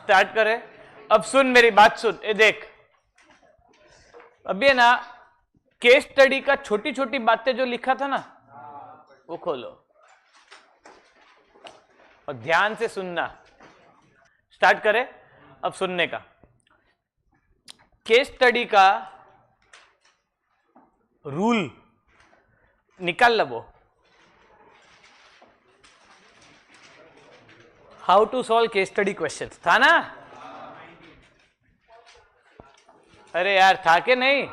Start करें। अब सुन मेरी बात सुन, ये देख अभी है ना केस स्टडी का छोटी छोटी बातें जो लिखा था ना वो खोलो और ध्यान से सुनना। स्टार्ट करें अब सुनने का। केस स्टडी का रूल निकाल लो। How to solve case study question था ना? अरे यार था के नहीं?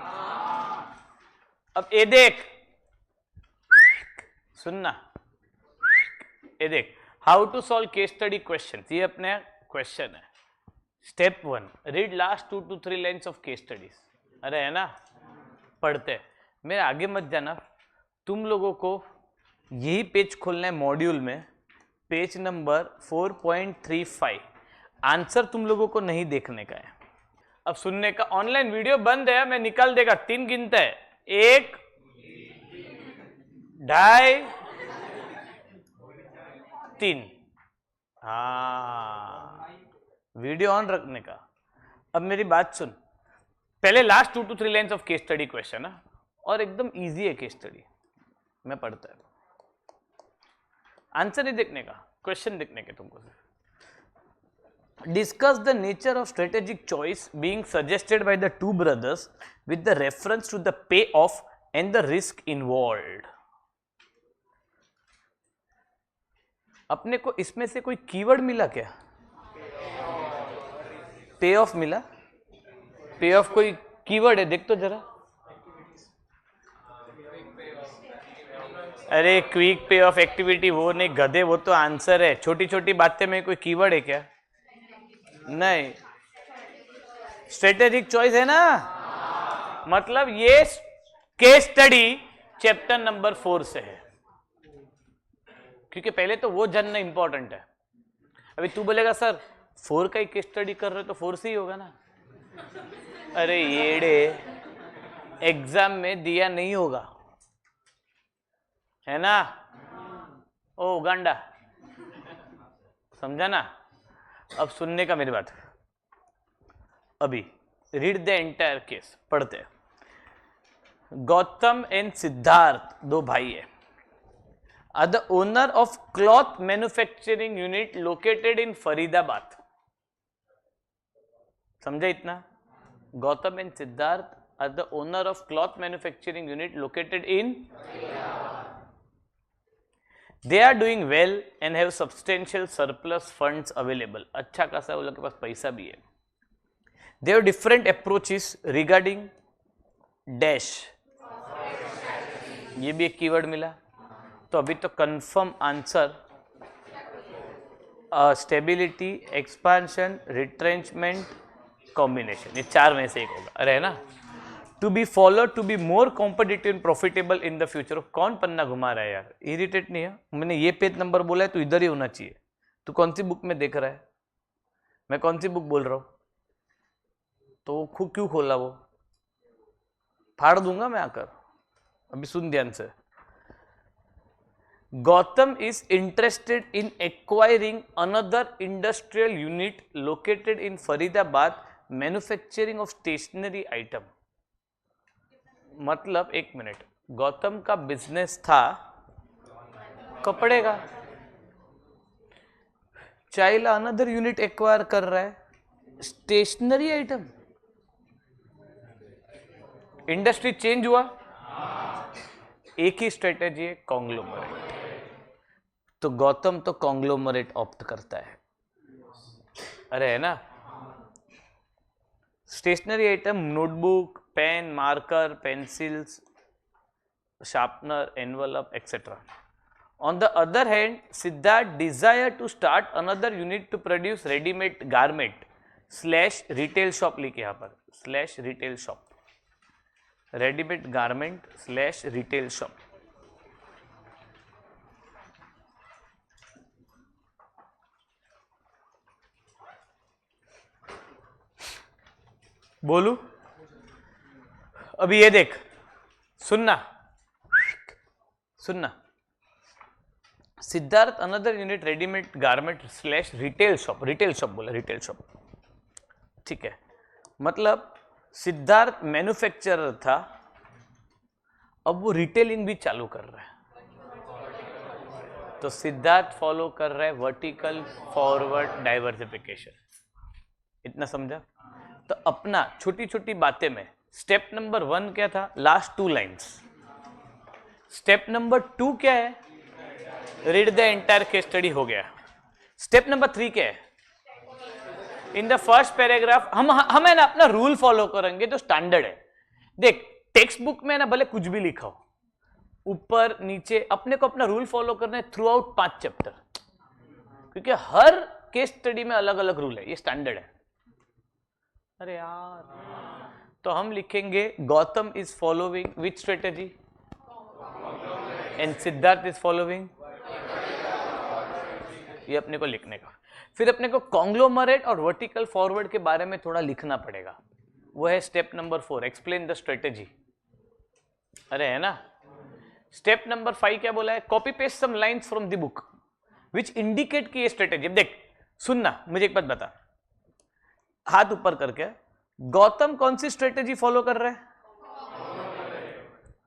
अब ये देख सुनना, ये देख how to solve case study question, ये अपने क्वेश्चन है। Step 1 read last 2 to 3 lines of case studies. अरे है ना, पढ़ते। मेरे आगे मत जाना, तुम लोगों को यही पेज खोलना है मॉड्यूल में, पेज नंबर 4.35। आंसर तुम लोगों को नहीं देखने का है, अब सुनने का। ऑनलाइन वीडियो बंद है, मैं निकाल देगा। 3 गिनते हैं, 1 2 3। हाँ, वीडियो ऑन रखने का। अब मेरी बात सुन, पहले last 2 to 3 lines of case study question है और एकदम इजी है केस स्टडी। मैं पढ़ता है, आंसर नहीं देखने का, क्वेश्चन देखने के तुमको। Discuss the nature of strategic choice being suggested by the two brothers with the reference to the payoff and the risk involved. अपने को इसमें से कोई कीवर्ड मिला क्या? पे ऑफ मिला? पे ऑफ कोई कीवर्ड है? देख तो जरा। अरे क्विक पे ऑफ, एक्टिविटी, वो नहीं गधे, वो तो आंसर है। छोटी छोटी बातें में कोई कीवर्ड है क्या? नहीं। स्ट्रेटेजिक चॉइस है ना, मतलब ये केस स्टडी चैप्टर नंबर 4 से है, क्योंकि पहले तो वो जानना इंपॉर्टेंट है। अभी तू बोलेगा सर 4 का ही केस स्टडी कर रहे हो तो 4 से ही होगा ना। अरे येड़े, एग्जाम में दिया नहीं होगा, है ना? ओ गांडा, समझा ना? अब सुनने का मेरी बात। अभी रीड द एंटायर केस, पढ़ते हैं। गौतम एंड सिद्धार्थ दो भाई है, are the owner of cloth manufacturing unit located in Faridabad. समझा इतना? Gautam and Siddharth are the owner of cloth manufacturing unit located in, they are doing well and have substantial surplus funds available. अच्छा खासा वो लोग के पास पैसा भी है। They have different approaches regarding dash, ये भी एक कीवर्ड मिला। तो अभी तो confirm answer stability, expansion, retrenchment, combination, ये 4 में से एक होगा। अरे है ना? To be follow to be more competitive and profitable in the future. कौन पन्ना घुमा रहा है यार, इरिटेट नहीं है? मैंने ये पेज नंबर बोला है तो इधर ही होना चाहिए। तू कौन सी बुक में देख रहा है? मैं कौन सी बुक बोल रहा हूँ? तो खुद क्यों खोला? वो फाड़ दूंगा मैं आकर। अभी सुन ध्यान से। Gautam is interested in acquiring another industrial unit located in Faridabad manufacturing of stationery item. मतलब एक मिनट, गौतम का बिजनेस था कपड़े का, चाइला अनदर यूनिट एक्वायर कर रहा है स्टेशनरी आइटम। इंडस्ट्री चेंज हुआ, एक ही स्ट्रेटेजी है, कॉन्ग्लोमरेट। तो गौतम तो कॉन्ग्लोमरेट ऑप्ट करता है। अरे है ना? Stationery item, notebook, pen, marker, pencils, sharpener, envelope, etc. On the other hand, Siddharth desire to start another unit to produce ready-made garment / retail shop लिखे यहाँ पर / retail shop, ready-made garment / retail shop। बोलू? अभी ये देख, सुनना सुनना। Siddharth another unit readymade garment / retail shop बोला, रिटेल शॉप। ठीक है, मतलब सिद्धार्थ मैन्युफैक्चरर था, अब वो रिटेलिंग भी चालू कर रहा है, तो सिद्धार्थ फॉलो कर रहा है वर्टिकल फॉरवर्ड डाइवर्सिफिकेशन। इतना समझा? तो अपना छोटी छोटी बातें में स्टेप नंबर 1 क्या था? Last 2 lines. स्टेप नंबर 2 क्या है? Read the entire case study, हो गया। स्टेप नंबर 3 क्या है? इन द फर्स्ट पैराग्राफ हम है ना अपना रूल फॉलो करेंगे जो स्टैंडर्ड है। देख, टेक्स्ट बुक में ना भले कुछ भी लिखा हो, ऊपर नीचे, अपने को अपना रूल फॉलो करना है थ्रू आउट 5 चैप्टर, क्योंकि हर केस स्टडी में अलग अलग रूल है, ये स्टैंडर्ड है। अरे यार, तो हम लिखेंगे Gautam is following which strategy and Siddharth is following, ये अपने को लिखने का। फिर अपने को कॉन्ग्लोमरेट और वर्टिकल फॉरवर्ड के बारे में थोड़ा लिखना पड़ेगा, वो है step number 4, explain the strategy. अरे है ना। स्टेप नंबर 5 क्या बोला है? Copy paste some lines from the book which indicate की ये स्ट्रेटेजी। देख सुनना, मुझे एक बात बता, हाथ ऊपर करके, गौतम कौन सी स्ट्रेटेजी फॉलो कर रहा है?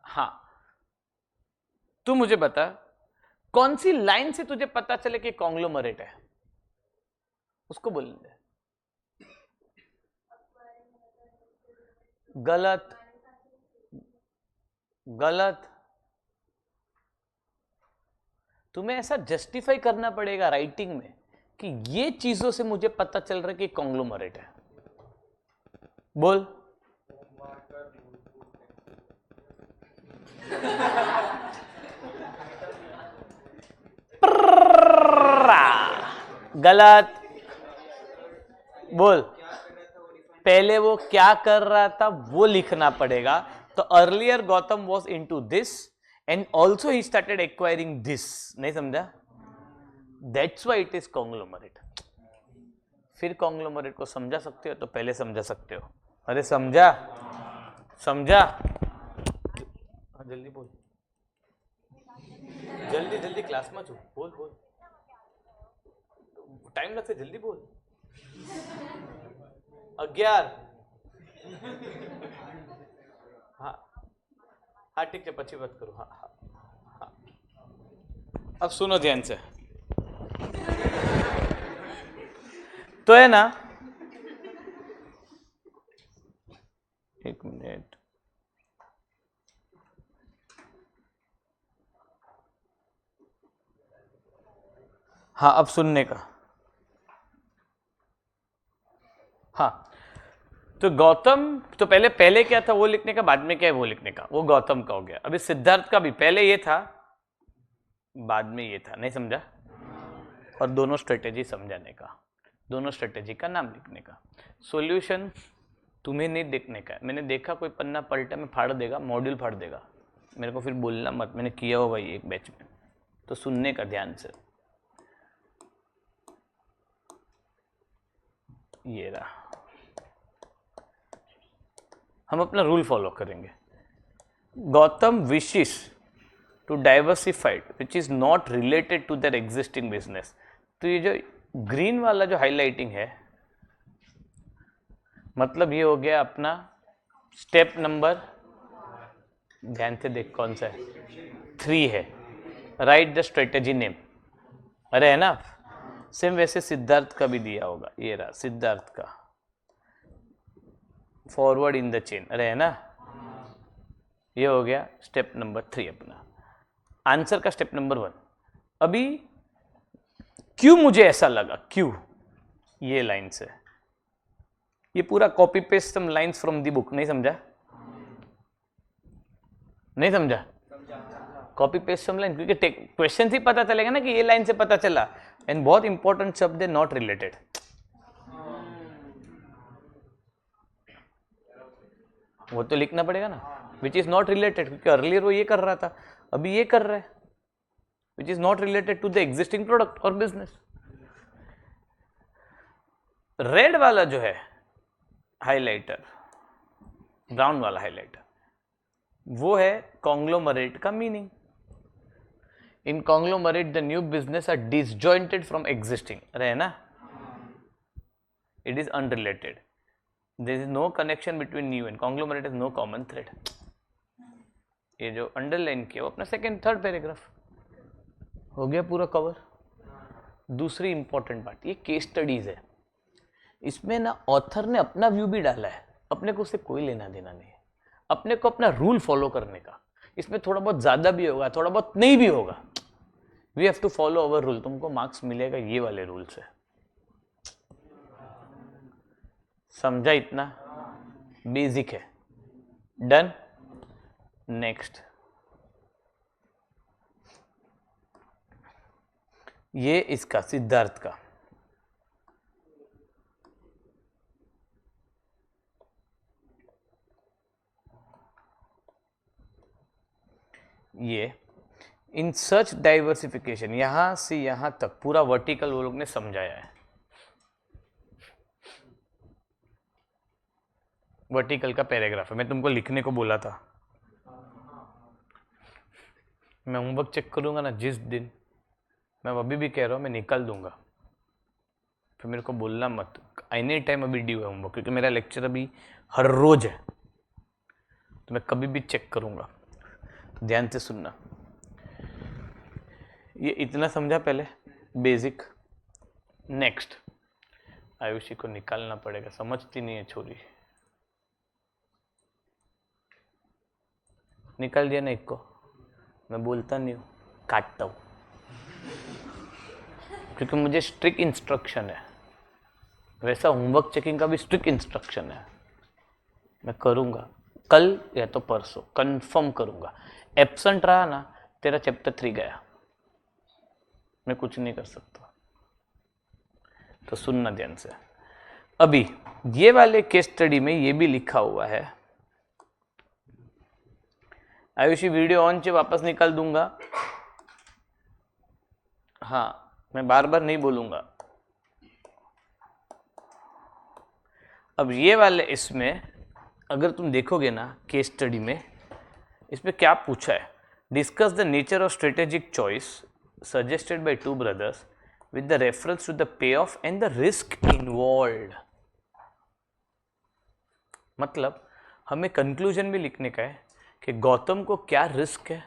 हाँ, तू मुझे बता कौन सी लाइन से तुझे पता चले कि कॉन्ग्लोमरेट है, उसको बोलेंगे। गलत, गलत। तुम्हें ऐसा जस्टिफाई करना पड़ेगा राइटिंग में कि ये चीजों से मुझे पता चल रहा है कि कॉन्ग्लोमरेट है। बोल। गलत। बोल। पहले वो क्या कर रहा था वो लिखना पड़ेगा। तो earlier Gautam was into this and also he started acquiring this. नहीं समझा? That's why it is conglomerate. फिर कॉन्ग्लोमरेट को समझा सकते हो तो पहले समझा सकते हो। अरे समझा? समझा? जल्दी बोल, जल्दी जल्दी, क्लास में छू, बोल बोल, टाइम लगता है, जल्दी बोल। 11। हाँ हाँ ठीक है, पची बात करो। हाँ हाँ हाँ, अब सुनो ध्यान से। तो है ना, एक मिनट, हाँ अब सुनने का। हाँ, तो गौतम, तो पहले पहले क्या था वो लिखने का, बाद में क्या है वो लिखने का, वो गौतम का हो गया। अभी सिद्धार्थ का भी पहले ये था, बाद में ये था। नहीं समझा? और दोनों स्ट्रेटेजी समझाने का, दोनों स्ट्रेटेजी का नाम लिखने का। सॉल्यूशन तुम्हें नहीं देखने का है। मैंने देखा कोई पन्ना पलटा में फाड़ देगा, मॉड्यूल फाड़ देगा, मेरे को फिर बोलना मत, मैंने किया हो भाई एक बैच में। तो सुनने का ध्यान से। ये रहा, हम अपना रूल फॉलो करेंगे। Gautam wishes to diversified which is not related to their existing business. तो ये जो ग्रीन वाला जो हाईलाइटिंग है, मतलब ये हो गया अपना स्टेप नंबर, ध्यान से देख कौन सा है, 3 है। Right the strategy name. अरे है ना, सेम वैसे सिद्धार्थ का भी दिया होगा, ये रहा सिद्धार्थ का, फॉरवर्ड इन द चेन। अरे है ना, ये हो गया स्टेप नंबर 3 अपना। आंसर का स्टेप नंबर 1। अभी क्यों मुझे ऐसा लगा, क्यों ये लाइन से, ये पूरा copy paste some lines from the book. नहीं समझा? नहीं समझा? कॉपी पेस्ट सम लाइन, क्योंकि क्वेश्चन ही पता चलेगा ना कि ये लाइन से पता चला। एंड बहुत इंपॉर्टेंट शब्द है नॉट रिलेटेड। वो तो लिखना पड़ेगा ना, विच इज नॉट रिलेटेड, क्योंकि अर्लियर वो ये कर रहा था, अभी ये कर रहा है, which is not related to the existing product और बिजनेस। रेड वाला जो है हाइलाइटर, ब्राउन वाला हाइलाइटर, वो है कॉन्ग्लोमरेट का meaning. In conglomerate the new business are disjointed from existing. अरे है ना, it is unrelated. There is no connection between new and conglomerate is no common thread. ये जो अंडरलाइन किया वो अपना सेकंड थर्ड पैराग्राफ हो गया पूरा कवर। दूसरी इंपॉर्टेंट बात, ये केस स्टडीज है, इसमें ना ऑथर ने अपना व्यू भी डाला है, अपने को उससे कोई लेना देना नहीं है, अपने को अपना रूल फॉलो करने का। इसमें थोड़ा बहुत ज्यादा भी होगा, थोड़ा बहुत नहीं भी होगा, we have to follow our rule. तुमको मार्क्स मिलेगा ये वाले रूल से, समझा? इतना बेसिक है। डन। नेक्स्ट, ये इसका सिद्धार्थ का, ये इन सच डाइवर्सिफिकेशन, यहां से यहां तक पूरा वर्टिकल वो लोग ने समझाया है। वर्टिकल का पैराग्राफ है, मैं तुमको लिखने को बोला था। मैं होमवर्क चेक करूंगा ना जिस दिन, मैं अभी भी कह रहा हूँ मैं निकाल दूंगा, फिर मेरे को बोलना मत, एनी टाइम अभी ड्यू है होमवर्क, क्योंकि मेरा लेक्चर अभी हर रोज है, तो मैं कभी भी चेक करूंगा, तो ध्यान से सुनना। ये इतना समझा पहले बेसिक। नेक्स्ट, आयुषी को निकालना पड़ेगा, समझती नहीं है छोरी। निकाल दिया ना एक को, मैं बोलता नहीं हूँ, काटता हूँ, क्योंकि मुझे स्ट्रिक्ट इंस्ट्रक्शन है। वैसा होमवर्क चेकिंग का भी स्ट्रिक्ट इंस्ट्रक्शन है, मैं करूँगा कल या तो परसों, कंफर्म करूँगा। एब्सेंट रहा ना, तेरा चैप्टर 3 गया, मैं कुछ नहीं कर सकता। तो सुनना ध्यान से। अभी ये वाले केस स्टडी में ये भी लिखा हुआ है, आयुषी वीडियो ऑन से वापस निकाल दूंगा, हाँ मैं बार बार नहीं बोलूंगा। अब ये वाले इसमें अगर तुम देखोगे ना केस स्टडी में, इसमें क्या पूछा है, discuss the nature of strategic choice suggested by two brothers with the reference to the pay off and the risk involved. मतलब हमें कंक्लूजन भी लिखने का है कि गौतम को क्या रिस्क है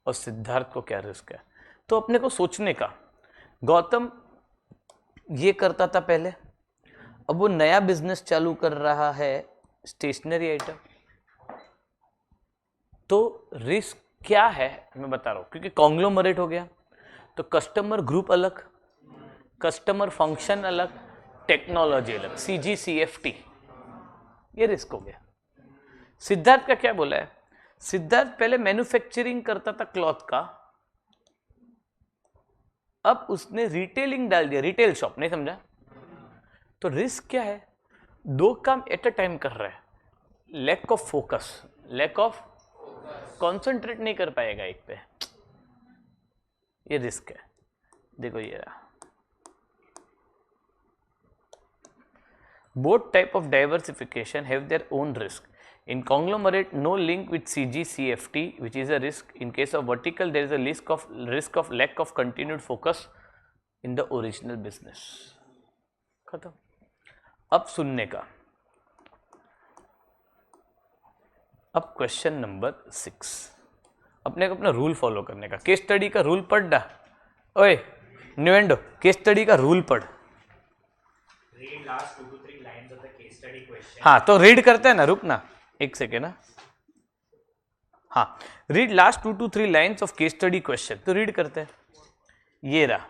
और सिद्धार्थ को क्या रिस्क है। तो अपने को सोचने का, गौतम ये करता था पहले, अब वो नया बिजनेस चालू कर रहा है स्टेशनरी आइटम, तो रिस्क क्या है मैं बता रहा हूं, क्योंकि कॉन्ग्लोमरेट हो गया तो कस्टमर ग्रुप अलग, कस्टमर फंक्शन अलग, टेक्नोलॉजी अलग, CGCFT, ये रिस्क हो गया। सिद्धार्थ का क्या बोला है, सिद्धार्थ पहले मैन्युफैक्चरिंग करता था क्लॉथ का, अब उसने रिटेलिंग डाल दिया, रिटेल शॉप, नहीं समझा? तो रिस्क क्या है, दो काम एट अ टाइम कर रहा है, lack of focus, lack of concentrate नहीं कर पाएगा एक पे, ये रिस्क है। देखो ये रहा, both type of diversification have their own risk. In conglomerate, no link with CGCFT, which is a risk. In case of vertical, there is a risk of lack of continued focus in the original business. खत्म। अब सुनने का, अब question number 6, अपने को अपना rule follow करने का। केस स्टडी का रूल पढ़ डा, ओए न्यूएंडो, केस स्टडी का रूल पढ़। Read last 2 to 3 lines of the case study question. हाँ तो रीड करते हैं ना, रुकना एक सेकेंड ना, हाँ read last 2 to 3 lines of case study question, तो रीड करते हैं। ये रहा,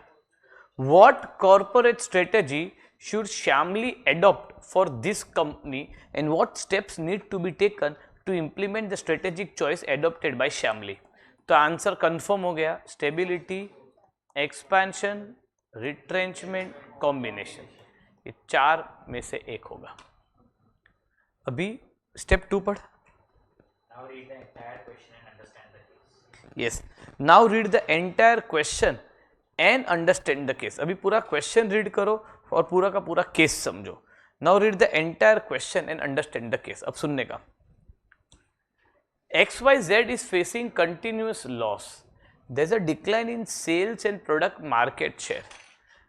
what corporate strategy should Shyamali adopt for this company and what steps need to be taken to implement the strategic choice adopted by Shyamali. तो answer confirm हो गया, stability, expansion, retrenchment, combination, ये 4 में से एक होगा। अभी स्टेप 2 पढ़। Now read the entire question and understand the case. Yes, now read the entire question and understand the case. अभी पूरा क्वेश्चन रीड करो और पूरा का पूरा केस समझो। Now read the entire question and understand the case. अब सुनने का, XYZ is facing continuous loss. There's a decline in sales and product market share.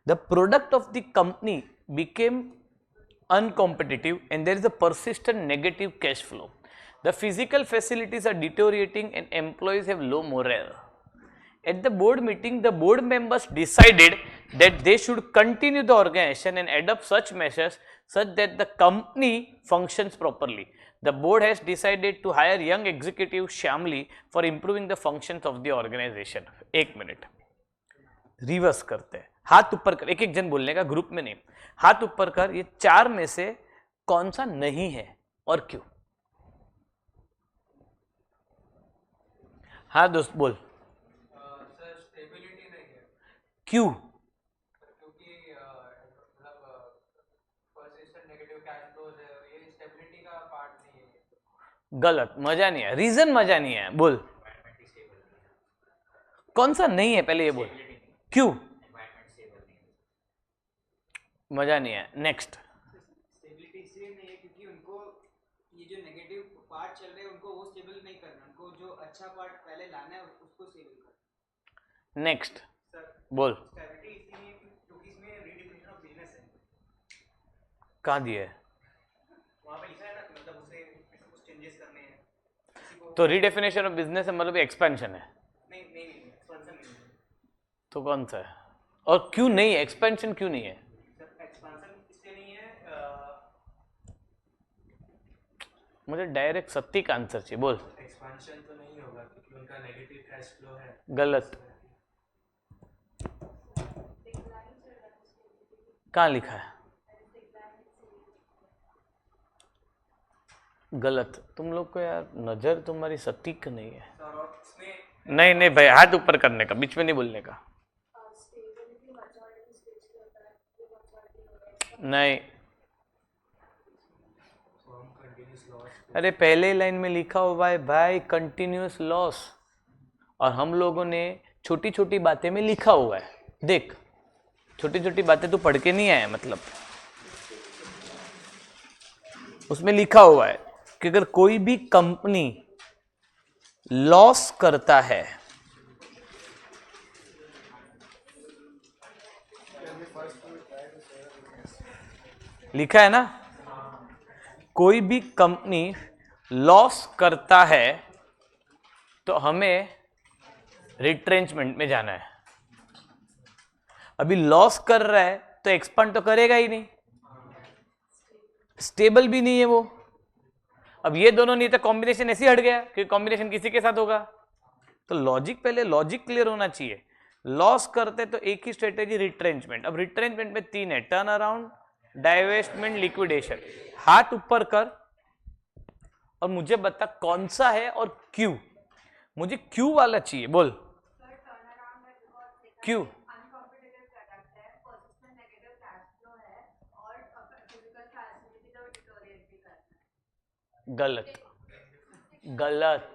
The product of the company became uncompetitive, and there is a persistent negative cash flow. The physical facilities are deteriorating and employees have low morale. At the board meeting, the board members decided that they should continue the organization and adopt such measures such that the company functions properly. The board has decided to hire young executive Shyamli for improving the functions of the organization. एक minute reverse करते हैं, हाथ ऊपर कर, एक एक जन बोलने का, ग्रुप में नहीं, हाथ ऊपर कर, ये चार में से कौन सा नहीं है और क्यों? हाँ दोस्त बोल। सर स्टेबिलिटी नहीं है। क्यों? क्योंकि मतलब पर्सिस्टेंट नेगेटिव कैश फ्लोज है, ये स्टेबिलिटी का पार्ट नहीं है। गलत, मजा नहीं है, रीजन मजा नहीं है, बोल कौन सा नहीं है, पहले ये बोल क्यों मजा नहीं है। नेक्स्ट, स्टेबिलिटी इसलिए नहीं है क्योंकि उनको ये जो नेगेटिव पार्ट चल रहे हैं उनको वो स्टेबल नहीं करना, उनको जो अच्छा पार्ट पहले लाना है उसको स्टेबल करना। नेक्स्ट सर बोल। स्टेबिलिटी इसलिए क्योंकि इसमें रीडिफिनेशन ऑफ बिजनेस है। कहाँ दिया है? वहाँ पे लिखा है ना, मतलब उसे कुछ चेंजेस करने हैं किसी को। तो रीडेफिनेशन ऑफ बिजनेस है मतलब एक्सपेंशन है। नहीं एक्सपेंशन नहीं है तो कौन सा है और क्यों नहीं है? एक्सपेंशन क्यों नहीं है? सर। एक्सपेंशन इसलिए नहीं है, मुझे डायरेक्ट सत्य का आंसर चाहिए, बोल। एक्सपेंशन तो नहीं होगा क्योंकि उनका नेगेटिव कैश फ्लो है। गलत, कहाँ लिखा है? गलत, तुम लोग को यार नजर तुम्हारी सटीक नहीं है। सर और इसमें नहीं नहीं भाई, हाथ ऊपर करने का, बीच में नहीं बोलने का। नहीं, अरे पहले लाइन में लिखा हुआ है भाई कंटिन्यूअस लॉस, और हम लोगों ने छोटी छोटी बातें में लिखा हुआ है। देख, छोटी छोटी बातें तो पढ़ के नहीं आया, मतलब उसमें लिखा हुआ है कि अगर कोई भी कंपनी लॉस करता है, लिखा है ना, कोई भी कंपनी लॉस करता है तो हमें रिट्रेंचमेंट में जाना है। अभी लॉस कर रहा है तो एक्सपांड तो करेगा ही नहीं, स्टेबल भी नहीं है वो। अब ये दोनों नहीं तो कॉम्बिनेशन ऐसे हट गया कि कॉम्बिनेशन किसी के साथ होगा। तो लॉजिक, पहले लॉजिक क्लियर होना चाहिए। लॉस करते तो एक ही स्ट्रेटेजी रिट्रेंचमेंट। अब रिट्रेंचमेंट में तीन है, टर्न अराउंड, डाइवेस्टमेंट, लिक्विडेशन। हाथ ऊपर कर और मुझे बता कौन सा है और क्यों। मुझे क्यों वाला चाहिए, बोल क्यों। गलत, गलत,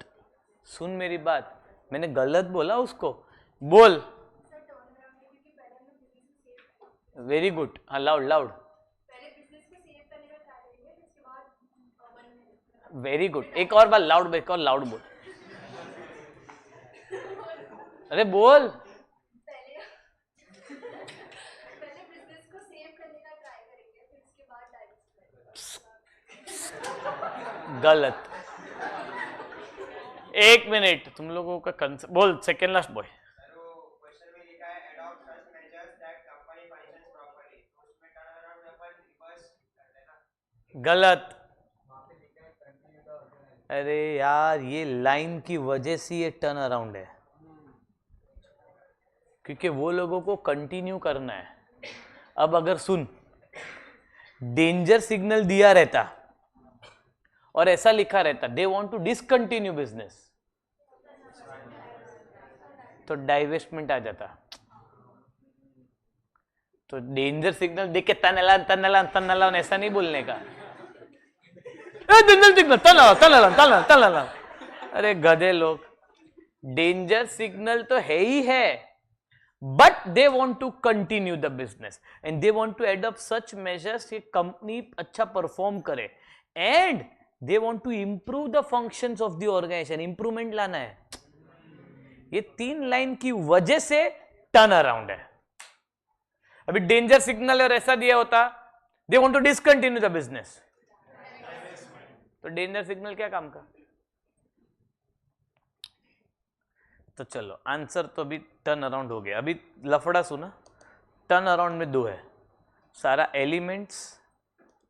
सुन मेरी बात, मैंने गलत बोला उसको, बोल। वेरी गुड, हाँ लाउड लाउड, वेरी गुड। एक और बार लाउड, एक और लाउड बोल। अरे बोल। गलत, एक मिनट, तुम लोगों का कंसेप्ट बोल। Second last boy. सर वो क्वेश्चन में लिखा है adopt such measures that company functions properly, तो उसमें टर्न अराउंड अपन रिवर्स कर देना। गलत, अरे यार ये लाइन की वजह से ये टर्न अराउंड है, क्योंकि वो लोगों को कंटिन्यू करना है। अब अगर सुन, डेंजर सिग्नल दिया रहता और ऐसा लिखा रहता they want to discontinue business, तो डाइवेस्टमेंट आ जाता। तो डेंजर सिग्नल देख के तनलान तनलान तनलान ऐसा नहीं बोलने का। डेंजर सिग्नल तनलान तनलान तनलान तनलान, अरे गधे लोग, डेंजर सिग्नल तो है ही है, but they want to continue the business and they want to adopt such measures कि कंपनी अच्छा परफॉर्म करे and they want to improve the functions of the organisation. Improvement लाना है। ये तीन लाइन की वजह से टर्न अराउंड है। अभी डेंजर सिग्नल और ऐसा दिया होता they want to discontinue the business, तो डेंजर सिग्नल क्या काम का? तो चलो आंसर तो अभी टर्न अराउंड हो गया। अभी लफड़ा सुना, टर्न अराउंड में दो है, सारा एलिमेंट्स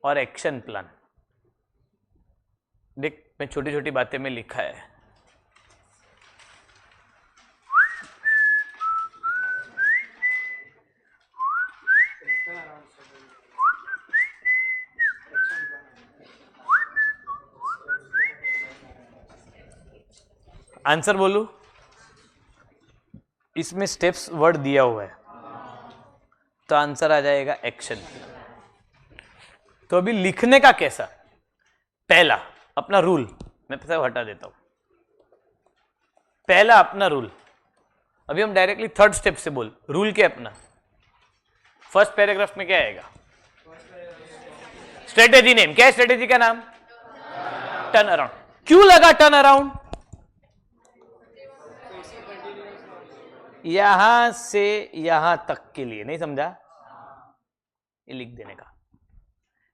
और एक्शन प्लान। देख मैं छोटी छोटी बातें में लिखा है। आंसर बोलू, इसमें स्टेप्स वर्ड दिया हुआ है, तो आंसर आ जाएगा एक्शन। तो अभी लिखने का कैसा? पहला अपना रूल, मैं सब हटा देता हूं। पहला अपना रूल, अभी हम डायरेक्टली थर्ड स्टेप से बोल। रूल क्या अपना? फर्स्ट पैराग्राफ में क्या आएगा? Strategy name. क्या है स्ट्रेटेजी का नाम? Turn around. क्यों लगा टर्न अराउंड? यहां से यहां तक के लिए, नहीं समझा? ये लिख देने का,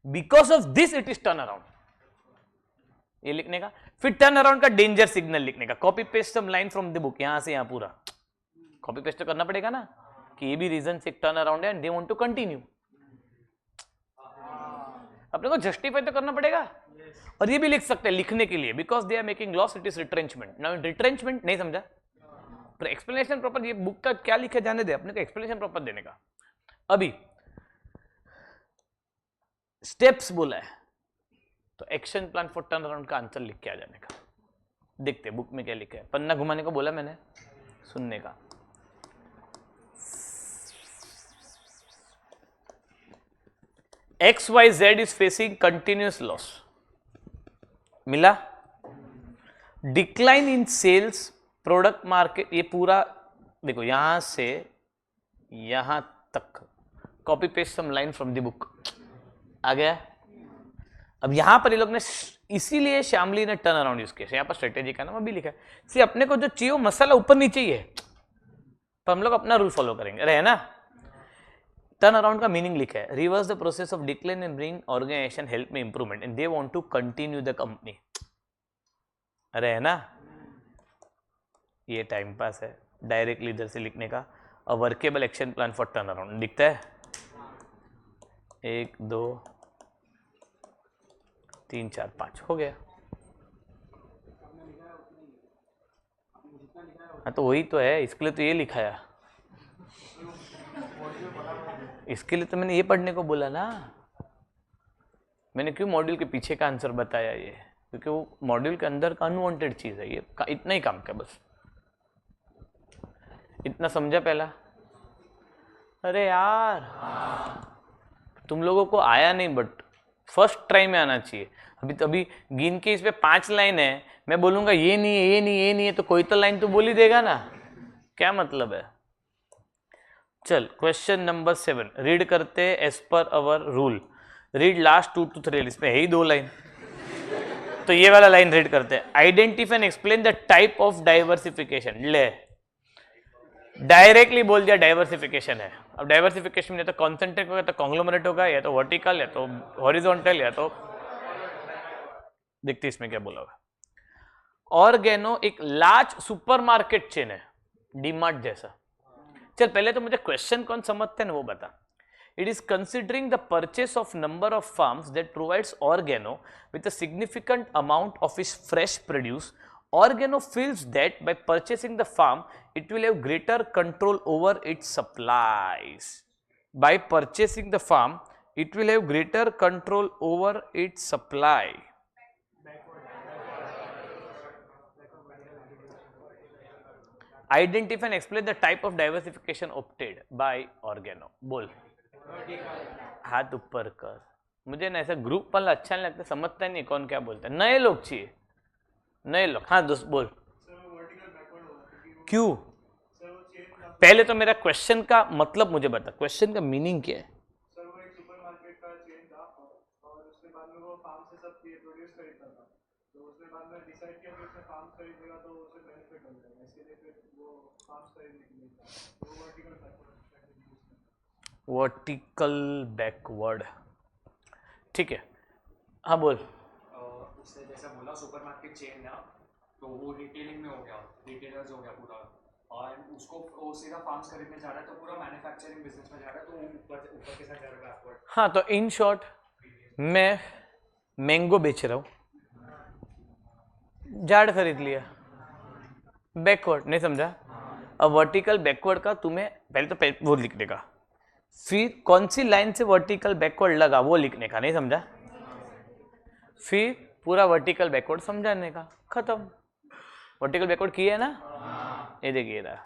because of this it is turn around, ये लिखने का। फिर टर्न अराउंड का डेंजर सिग्नल लिखने का। Copy paste some line from the book, यहां से यहां पूरा कॉपी पेस्ट तो करना पड़ेगा ना, कि ये भी रीजन से टर्न अराउंड है and they want to continue. अपने को जस्टिफाई तो करना पड़ेगा। और ये भी लिख सकते हैं लिखने के लिए, because they are making loss, it is retrenchment. Now retrenchment नहीं समझा, पर एक्सप्लेनेशन प्रॉपर, ये बुक का क्या लिखे जाने दे, अपने को एक्सप्लेनेशन प्रॉपर देने का। अभी स्टेप्स बोला है, तो action plan for turn around का आंसर लिख के आ जाने का। देखते बुक में क्या लिखा है। पन्ना घुमाने को बोला मैंने, सुनने का। XYZ is facing continuous loss, मिला। Decline in sales, product market, ये पूरा देखो यहां से यहां तक copy paste some line from the book आ गया। अब यहां पर ये लोग ने, इसीलिए श्यामली ने टर्न अराउंड यूज किया। यहां पर स्ट्रेटेजी का नाम अभी लिखा है। सी अपने को जो चाहिए मसाला ऊपर नीचे ही है, पर हम लोग अपना रूल फॉलो करेंगे, अरे है ना। टर्न अराउंड का मीनिंग लिखा है, reverse the process of decline and bring organisation help में improvement and they want to continue the company, अरे है ना। ये टाइम पास है, डायरेक्टली इधर से लिखने का। A workable action plan for turn around दिखता है, 1 2 3 4 5 हो गया। हाँ तो वही तो है, इसके लिए तो ये लिखा है, इसके लिए तो मैंने ये पढ़ने को बोला ना। मैंने क्यों मॉड्यूल के पीछे का आंसर बताया ये, क्योंकि वो मॉड्यूल के अंदर का अनवांटेड चीज है। ये इतना ही काम का, बस इतना समझा पहला। अरे यार तुम लोगों को आया नहीं, बट फर्स्ट ट्राई में आना चाहिए। अभी गिन के इस पे 5 लाइन है, मैं बोलूंगा ये नहीं है, ये नहीं, ये नहीं है, तो कोई तो लाइन तो बोल ही देगा ना, क्या मतलब है। चल क्वेश्चन नंबर 7 रीड करते as per our rule. Read last 2 to 3, इसमें है ही 2 लाइन, तो ये वाला लाइन रीड करते हैं। Identify and explain the type of diversification. ले डायरेक्टली बोल दिया डाइवर्सिफिकेशन है। अब डाइवर्सिफिकेशन में या तो कॉन्सेंट्रिक होगा, तो कॉन्ग्लोमरेट होगा, या तो वर्टिकल, या तो हॉरिजॉन्टल, या तो देखते इसमें क्या बोला होगा। ऑर्गेनो एक लार्ज सुपरमार्केट चेन है, डीमार्ट जैसा। चल पहले तो मुझे क्वेश्चन कौन समझते हैं वो बता। It is considering the purchase of number of farms that provides Organo with a significant amount of its fresh produce. Organo feels that by purchasing the farm, it will have greater control over its supplies. By purchasing the farm, it will have greater control over its supply. Identify and explain the type of diversification opted by Organo. बोल। हाथ ऊपर कर, मुझे ना ऐसा group वाला अच्छा नहीं लगता, समझता नहीं कौन क्या बोलता है। नए लोग चाहिए, नए लोग। हाँ दोस्त बोल। क्यों? पहले तो मेरा क्वेश्चन का मतलब मुझे बता, क्वेश्चन का मीनिंग क्या है। सर वो एक सुपरमार्केट का चेन था और उसके बाद में वो फार्म से सब प्रोड्यूस खरीदता था, तो उसने बाद में डिसाइड किया कि उसने फार्म खरीदेगा तो उसे बेनिफिट हो जाएगा, इसलिए फिर वो फार्म्स खरीदने के लिए था। तो वर्टिकल बैकवर्ड। वर्टिकल बैकवर्ड ठीक है, हाँ बोल। उससे जैसा बोला सुपरमार्केट चेन ना, तो वो रिटेलिंग में हो गया, रिटेलर्स हो गया पूरा, और उसको वो सीधा फार्म्स खरीदने जा रहा है, तो पूरा मैन्युफैक्चरिंग बिजनेस में जा रहा है, तो वो ऊपर के साथ जा रहा है बैकवर्ड। हाँ, तो इन शॉर्ट मैं मैंगो बेच रहा हूँ, झाड़ खरीद लिया, बैकवर्ड, नहीं समझा? अब वर्टिकल बैकवर्ड का तुम्हें पहले तो वो लिखने का, फिर कौन सी लाइन से वर्टिकल बैकवर्ड लगा वो लिखने का, नहीं समझा? फिर पूरा वर्टिकल बैकवर्ड समझाने का, खत्म। वर्टिकल बैकवर्ड किया है ना? ये देखिए रहा।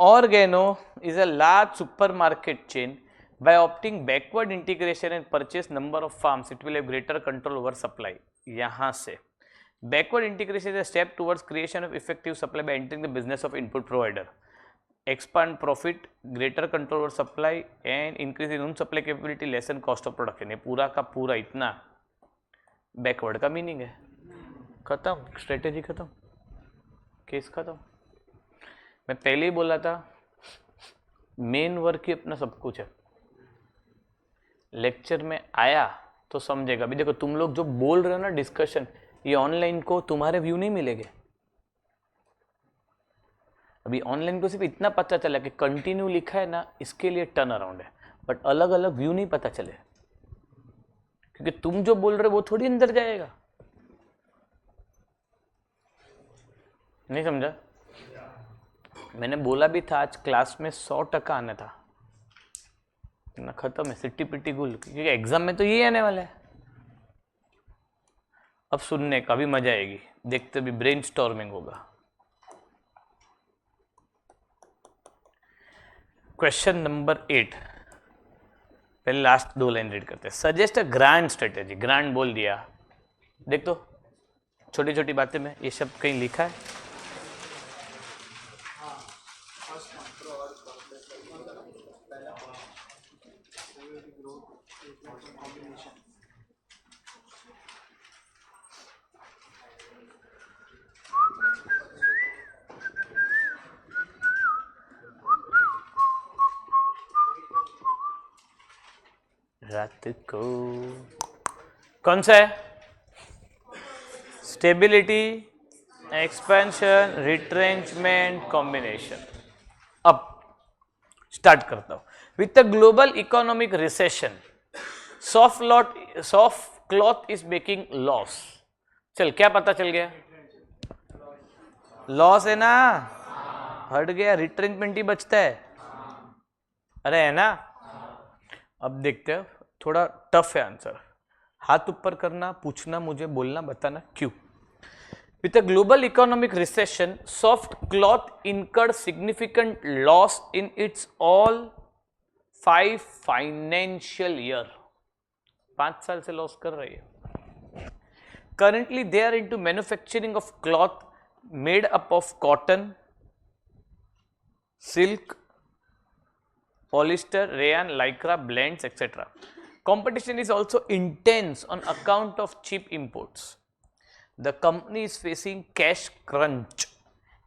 Organo is a large supermarket chain. By opting backward integration and purchase number of farms, it will have greater control over supply. यहाँ से backward integration is a step towards creation of effective supply by entering the business of input provider. Expand profit, greater control over supply and increase in own supply capability, lessen cost of production. ये पूरा का पूरा इतना backward का meaning है। खत्म, strategy खत्म, case खत्म। मैं पहले ही बोला था मेन वर्क ही अपना सब कुछ है। लेक्चर में आया तो समझेगा। अभी देखो तुम लोग जो बोल रहे हो ना डिस्कशन, ये ऑनलाइन को तुम्हारे व्यू नहीं मिलेंगे। अभी ऑनलाइन को सिर्फ इतना पता चला कि कंटिन्यू लिखा है ना, इसके लिए टर्न अराउंड है, बट अलग अलग व्यू नहीं पता चले, क्योंकि तुम जो बोल रहे हो वो थोड़ी अंदर जाएगा। नहीं समझा? मैंने बोला भी था आज क्लास में 100% आना था ना, खत्म है सिट्टी पिट्टी गुल, क्योंकि एग्जाम में तो ये आने वाला है। अब सुनने का भी मजा आएगी, देखते भी ब्रेनस्टॉर्मिंग होगा। क्वेश्चन नंबर 8, पहले लास्ट 2 लाइन रीड करते हैं। Suggest a grand strategy, grand बोल दिया, देख तो छोटी छोटी बातें में ये शब्द कहीं लिखा है? रात को कौन सा है? Stability, expansion, retrenchment, combination. अब स्टार्ट करता हूं। With the global economic recession, soft cloth is making loss. चल क्या पता चल गया? लॉस है ना, हट गया, रिट्रेंचमेंट ही बचता है। अरे है ना? अब देखते हैं, थोड़ा टफ है आंसर, हाथ ऊपर करना, पूछना, मुझे बोलना, बताना क्यों। With a global economic recession, soft cloth incurred significant loss in its all 5 financial year. 5 साल से लॉस कर रही है। Currently, they are into manufacturing of cloth made up of cotton, silk, polyester, rayon, lycra, blends, etc. Competition is also intense on account of cheap imports. The company is facing cash crunch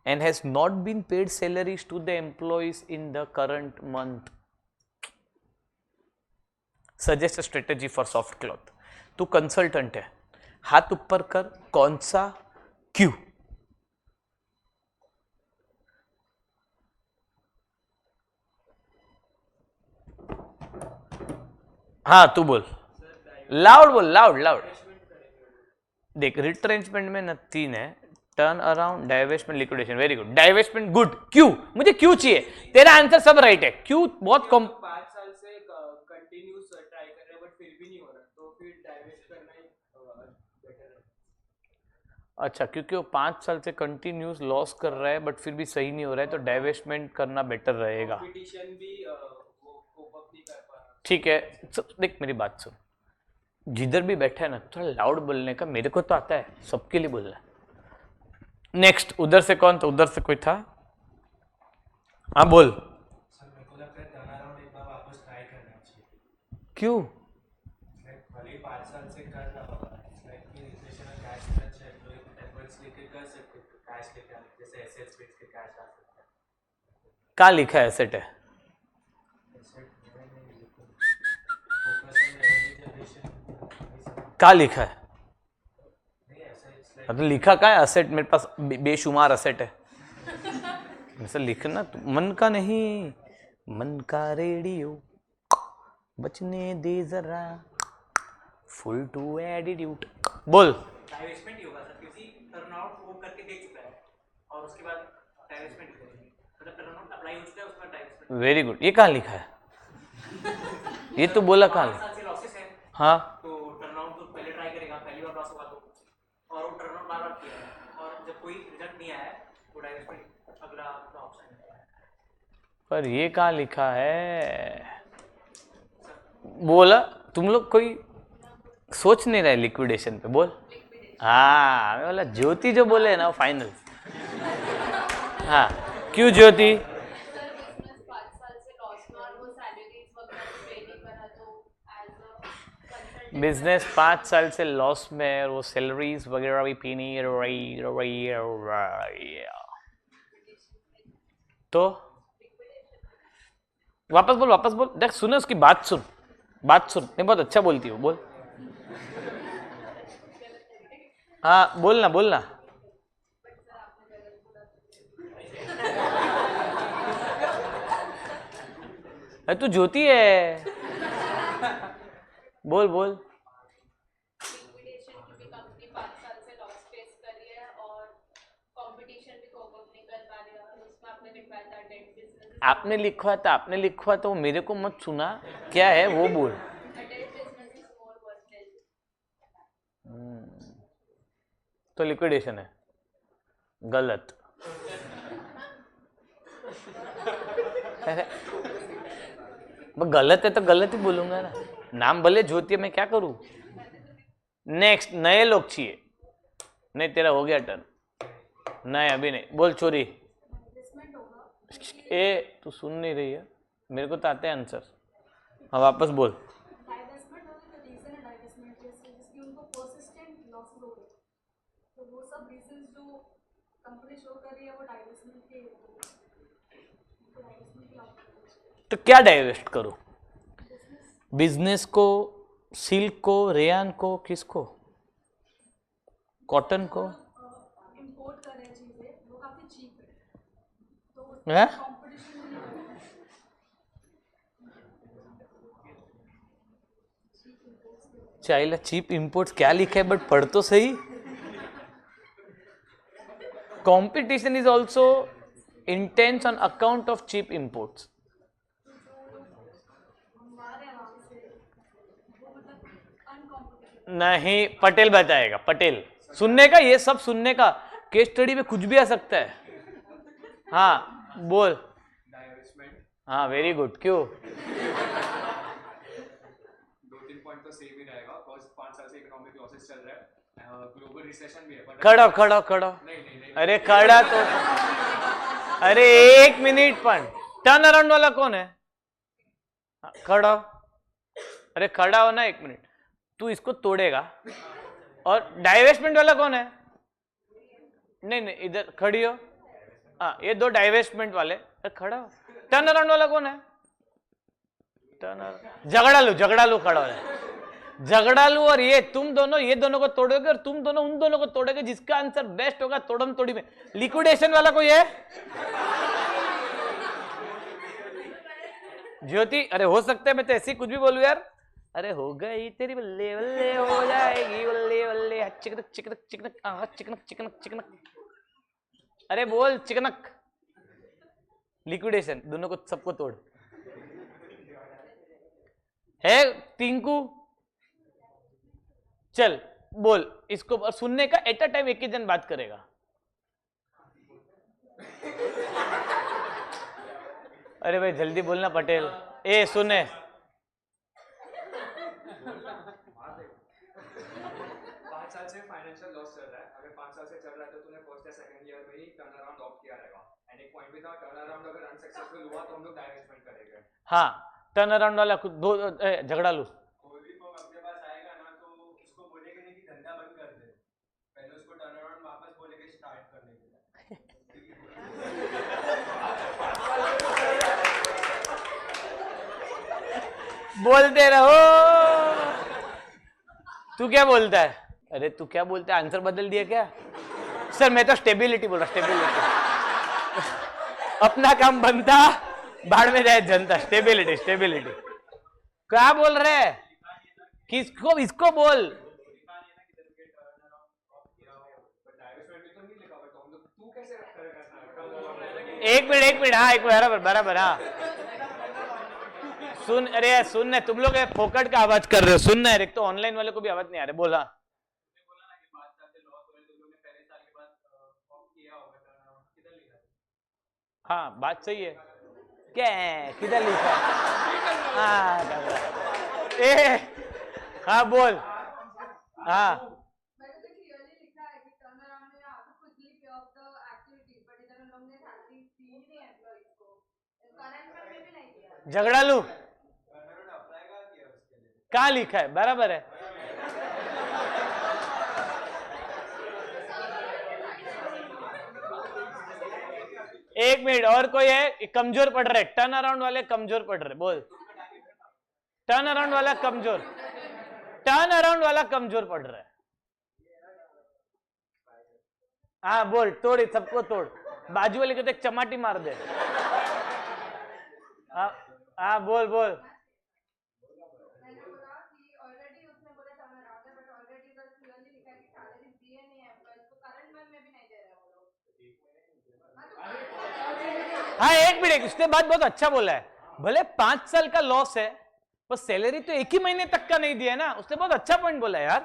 and has not been paid salaries to the employees in the current month. Suggest a strategy for soft cloth. तू consultant है, हाथ ऊपर कर, कौन सा, क्यों? हाँ तू बोल, लाउड बोल, लाउड लाउड। देख रिट्रेंचमेंट में न 3 है, turn around, divestment, liquidation. Very good, divestment good. क्यों? मुझे क्यों चाहिए, तेरा आंसर सब राइट है। क्यों? बहुत कम। 5 साल से कंटिन्यूस ट्राई कर रहे हैं बट फिर भी नहीं हो रहा, तो फिर डाइवेस्ट करना ही बेटर है। अच्छा, क्योंकि वो 5 साल से कंटिन्यूस लॉस कर रहा है बट फिर भी सही नहीं हो रहा है, तो डाइवेस्टमेंट करना बेटर रहेगा। कंपटीशन भी वो कोप अप नहीं कर पा रहा। ठीक है, देख मेरी बात सुन, जिधर भी बैठा है ना, थोड़ा लाउड बोलने का, मेरे को तो आता है, सबके लिए बोलना है। नेक्स्ट, उधर से कौन था? उधर से कोई था? हाँ बोल। सर मेरे को लगता है टर्न अराउंड एक बार वापस ट्राई करना चाहिए। क्यों? भले ही 5 साल से कर रहा होगा, लाइक कि रिसेशन में कैश crunch है, तो एक एफर्ट्स लेके कर सकते, कैश लेके आना, जैसे एसेट्स बेच के कैश ला सकते हैं। कहाँ लिखा है एसेट है? कहाँ लिखा है? अब लिखा कहाँ है असेट? मेरे पास बेशुमार असेट है। ऐसा लिखना तो मन का नहीं, मन का रेडियो बचने दे जरा, फुल टू एटीट्यूड। बोल। डाइवेस्टमेंट ही होगा सर, क्योंकि टर्नआउट वो करके दे चुका है और उसके बाद डाइवेस्टमेंट करेंगे, मतलब टर्नआउट अप्लाई हो चुका है, उसके बाद डाइवेस्टमेंट। Very good. ये कहाँ लिखा है? ये तो बोला कहाँ 5 लिखा? साल से लॉसेस है, हाँ तो टर्नआउट तो पहले ट्राई करेगा, पहली बार लॉस हुआ तो, और वो टर्नआउट बार बार किया है, और जब कोई रिजल्ट नहीं आया है तो डाइवेस्टमेंट अगला ऑप्शन है। पर ये कहाँ लिखा है? बोला तुम लोग कोई सोच नहीं रहे लिक्विडेशन पे? बोल। हाँ मैं बोला ज्योति जो बोले है ना वो फाइनल। हाँ क्यों ज्योति? बिजनेस 5 साल से लॉस में है और वो सैलरीज वगैरह भी पी नहीं रही। तो वापस बोल। देख सुने उसकी बात सुन। नहीं बहुत अच्छा बोलती हो, बोल। हाँ बोलना। अरे तू ज्योति है, बोल। लिक्विडेशन क्योंकि कंपनी 5 साल से लॉस फेस कर रही है और कंपटीशन भी कोप अप नहीं कर पा रही है, और उसमें आपने लिखवाया था डेट बिजनेस। आपने लिखवा तो मेरे को मत सुना, क्या है वो बोल। Debt business is more versus. तो लिक्विडेशन है गलत। गलत है तो गलत ही बोलूंगा ना, नाम भले ज्योति, मैं क्या करूं। नेक्स्ट नए लोग चाहिए। नहीं तेरा हो गया टर्न। नहीं अभी नहीं, बोल चोरी। ए तू सुन नहीं रही है, मेरे को तो आते हैं आंसर। हाँ वापस बोल। डाइवेस्टमेंट होने का रीजन है डाइवेस्टमेंट जैसे जिसकी उनको पर्सिस्टेंट लॉस हो गए, तो वो सब रीजंस जो कंपनी शो कर रही है वो डाइवेस्टमेंट के तो क्या डाइवेस्ट करो? बिजनेस को, सिल्क को, रेयान को, किसको? कॉटन को? इंपोर्ट कर रहे हैं चीजें, वो काफी चीप है, तो है? कंपटीशन नहीं है। चाइला चीप इंपोर्ट्स क्या लिखा है, बट पढ़ तो सही। Competition is also intense on account of cheap imports. नहीं पटेल बताएगा, पटेल। सुनने का, ये सब सुनने का, केस स्टडी में कुछ भी आ सकता है। हाँ बोल। डाइवेस्टमेंट। हाँ वेरी गुड। क्यों? 2-3 पॉइंट तो सेम ही रहेगा, बिकॉज़ 5 साल से इकोनॉमिक लॉसेस चल रहा है, ग्लोबल रिसेशन भी है। खड़ा नहीं अरे खड़ा तो, अरे 1 मिनिट पण टर्न अराउंड वाला कौन है? खड़ा। अरे खड़ा हो ना 1 मिनट। तू इसको तोड़ेगा। और डाइवेस्टमेंट वाला कौन है? नहीं इधर खड़ी हो। हाँ ये दो डाइवेस्टमेंट वाले। अरे खड़ा हो। टर्न अराउंड वाला कौन है? झगड़ालू खड़ा हो जाए। झगड़ालू और ये तुम दोनों, ये दोनों को तोड़ोगे और तुम दोनों उन दोनों को तोड़ोगे, जिसका आंसर बेस्ट होगा तोड़म तोड़ी में। लिक्विडेशन वाला कोई है? ज्योति। अरे हो सकता है मैं तो ऐसे ही कुछ भी बोलूं यार। अरे हो गई तेरी बल्ले बल्ले हो जाएगी बल्ले बल्ले चिकनक चिकनक चिकनक चिकनक चिकनक चिकनक। अरे बोल चिकनक। लिक्विडेशन दोनों को, सबको तोड़ है। टिंकू चल बोल इसको। और सुनने का एट अ टाइम एक ही जन बात करेगा। अरे भाई जल्दी बोलना पटेल। ए सुने। 5 साल से फाइनेंशियल लॉस चल रहा है, अगर 5 साल से चल रहा है तो तूने फर्स्ट या सेकंड ईयर में ही टर्न अराउंड ऑप्ट किया रहेगा। एंड एक पॉइंट भी था, टर्न अराउंड अगर अनसक्सेसफुल हुआ तो हम लोग डाइवेस्टमेंट करेंगे। हाँ टर्न अराउंड वाला कुछ दो झगड़ा लू। कोई भी फर्म अपने पास आएगा ना तो उसको बोलेंगे नहीं कि धंधा बंद कर दे, पहले उसको टर्न अराउंड वापस बोलेंगे स्टार्ट करने के लिए। बोलते रहो। तू क्या बोलता है? अरे तू क्या बोलता है? आंसर बदल दिया क्या? सर मैं तो स्टेबिलिटी बोल रहा, स्टेबिलिटी। अपना काम बनता, बाढ़ में जाए जनता। Stability, stability. क्या बोल रहे हैं? किसको? इसको बोल। एक मिनट, हाँ एक बराबर बराबर, हाँ सुन। अरे यार सुन ना, तुम लोग फोकट का आवाज कर रहे हो, सुन ना यार, एक तो ऑनलाइन वाले को भी आवाज नहीं आ रहा। बोला हाँ, बात सही है। क्या है? किधर लिखा? हाँ हाँ बोल। हाँ मैंने तो क्लियरली लिखा है कि टर्न अराउंड में आप क्विकली पे ऑफ द एक्टिविटी, बट इधर हम लोग ने एक्टिव दी नहीं एम्प्लॉइज को, करंट में भी नहीं दिया। झगड़ा लू कहाँ लिखा है? बराबर है। एक मिनट, और कोई है? कमजोर पढ़ रहे, टर्न अराउंड वाले कमजोर पढ़ रहे। बोल। टर्न अराउंड वाला कमजोर, टर्न अराउंड वाला कमजोर पढ़ रहा है। हाँ बोल, तोड़ सबको तोड़। बाजू वाले को तो एक चमाटी मार दे। हाँ बोल बोल। मैंने बोला कि ऑलरेडी उसने बोला टर्न अराउंड है, बट ऑलरेडी उधर क्लियरली लिखा है कि सैलरी दिए नहीं है एम्प्लॉइज को, करंट मंथ में भी नहीं दे रहे वो लोग। हाँ एक मिनट, उसने बात बहुत अच्छा बोला है। भले 5 साल का लॉस है, पर सैलरी तो एक ही महीने तक का नहीं दिया है ना। उसने बहुत अच्छा पॉइंट बोला है यार।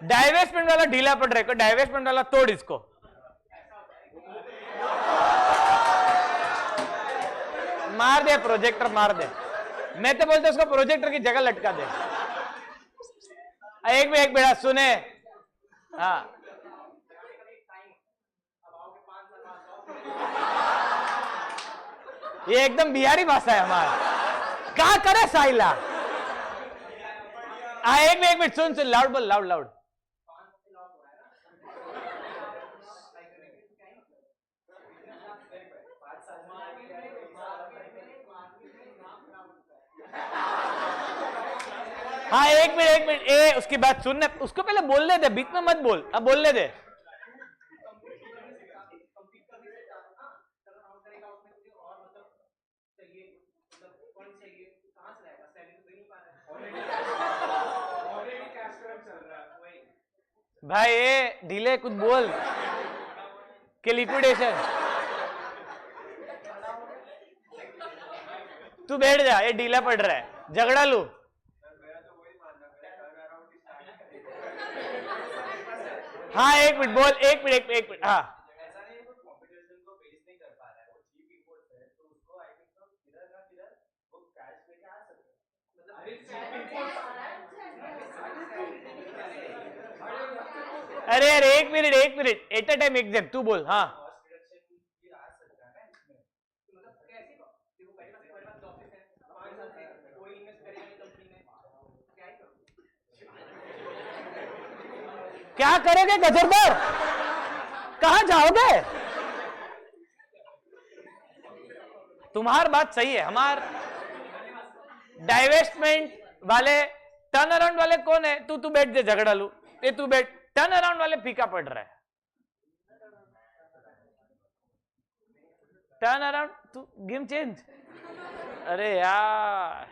डाइवेस्टमेंट वाला ढीला पड़ रहा है, डाइवेस्टमेंट वाला तोड़ इसको। मार दे प्रोजेक्टर, मार दे। मैं तो बोलता उसको प्रोजेक्टर की जगह लटका दे। एक बेटा सुने। हाँ ये एकदम बिहारी भाषा है हमारा। क्या करे साइला? एक मिनट सुन सुन, लाउड बोल, लाउड लाउड। हाँ एक मिनट, उसकी बात सुनने, उसको पहले बोलने दे, बीच में मत बोल। अब बोलने दे। भाई ये ढीले कुछ बोल के लिक्विडेशन। तू बैठ जा, ये ढीला पड़ रहा है। झगड़ा लू। हाँ एक मिनट बोल, एक मिनट हाँ। अरे यार एक minute, at a time exam. तू बोल। हाँ क्या करोगे गजरदार? कहां जाओगे? तुम्हारी बात सही है। हमार डाइवेस्टमेंट वाले, टर्न अराउंड वाले कौन है? तू बैठ दे, झगड़ा लू। ये तू बैठ। टर्न अराउंड वाले फीका पड़ रहा है। टर्न अराउंड, तू गेम चेंज। अरे यार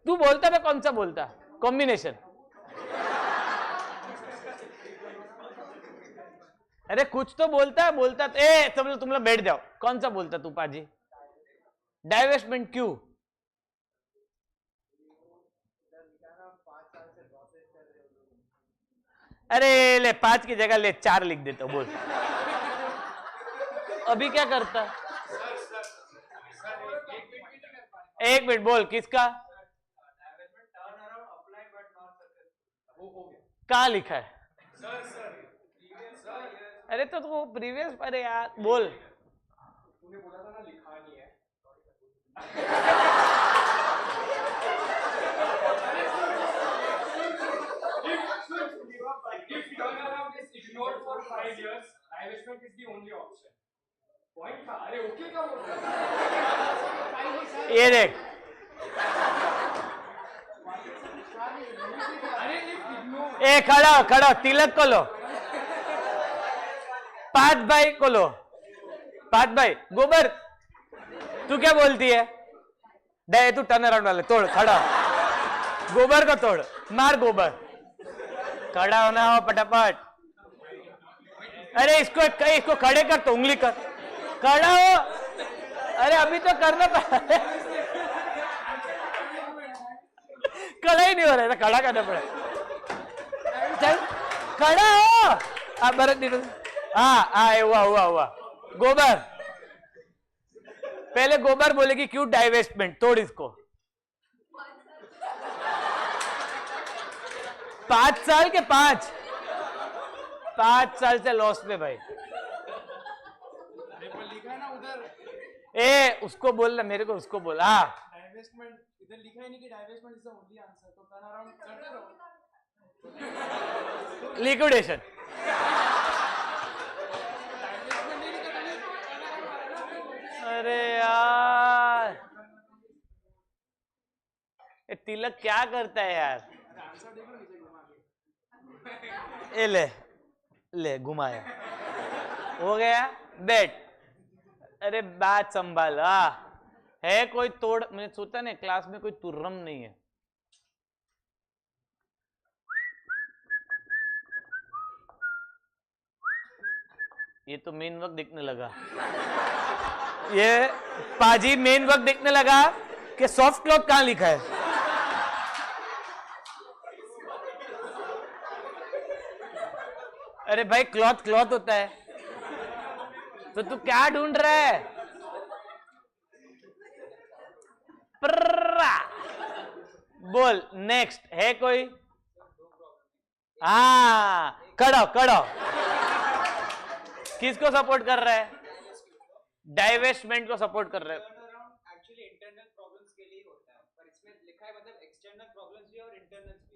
तू बोलता था, कौन सा बोलता? कॉम्बिनेशन। अरे कुछ तो बोलता है। तुम लोग बैठ जाओ। कौन सा बोलता तू पाजी? डाइवेस्टमेंट क्यों? अरे ले 5 की जगह ले 4 लिख देता। बोल अभी क्या करता? एक मिनट बोल, किसका? कहाँ लिखा है? अरे तो वो प्रीवियस, अरे यार बोल। तूने बोला था ना लिखा नहीं है। ये देख, ए खड़ा खड़ा, तिलक को लो, पांच भाई को लो, पांच भाई। गोबर तू क्या बोलती है? डे तू टर्न अराउंड वाले तोड़, खड़ा गोबर को तोड़, मार गोबर, खड़ा होना हो फटाफट। अरे इसको खड़े कर, तो उंगली कर, खड़ा हो। अरे अभी तो करना पड़ा, खड़ा ही नहीं हो रहा है, खड़ा करना पड़े। चल खड़ा हो। अब भरत, हाँ हुआ हुआ हुआ। गोबर, पहले गोबर बोलेगी क्यों डाइवेस्टमेंट, तोड़ इसको। 5 साल के 5 साल से लॉस में भाई। लिखा है ना उधर, ए उसको बोल ना, मेरे को उसको बोल। हाँ डाइवेस्टमेंट इधर लिखा ही नहीं कि divestment is the only answer, तो टर्न अराउंड करते रहो। लिक्विडेशन। अरे यार, ये तिलक क्या करता है यार? ये ले ले घुमाया, हो गया बैठ। अरे बात संभाल। है कोई तोड़, मैंने सोचा ना क्लास में कोई तुर्रम नहीं है। ये तो मेन वर्क दिखने लगा, ये पाजी मेन वर्क दिखने लगा कि सॉफ्ट क्लॉथ कहां लिखा है। अरे भाई क्लॉथ क्लॉथ होता है, तो तू क्या ढूंढ रहा है? प्रर्रा। बोल नेक्स्ट है कोई? हाँ कड़ो कड़ो, किसको सपोर्ट कर रहा है? डाइवेस्टमेंट को सपोर्ट कर रहा है। टर्नअराउंड एक्चुअली इंटरनल प्रॉब्लम्स के लिए होता है, पर इसमें लिखा है मतलब एक्सटर्नल प्रॉब्लम्स भी और इंटरनल भी।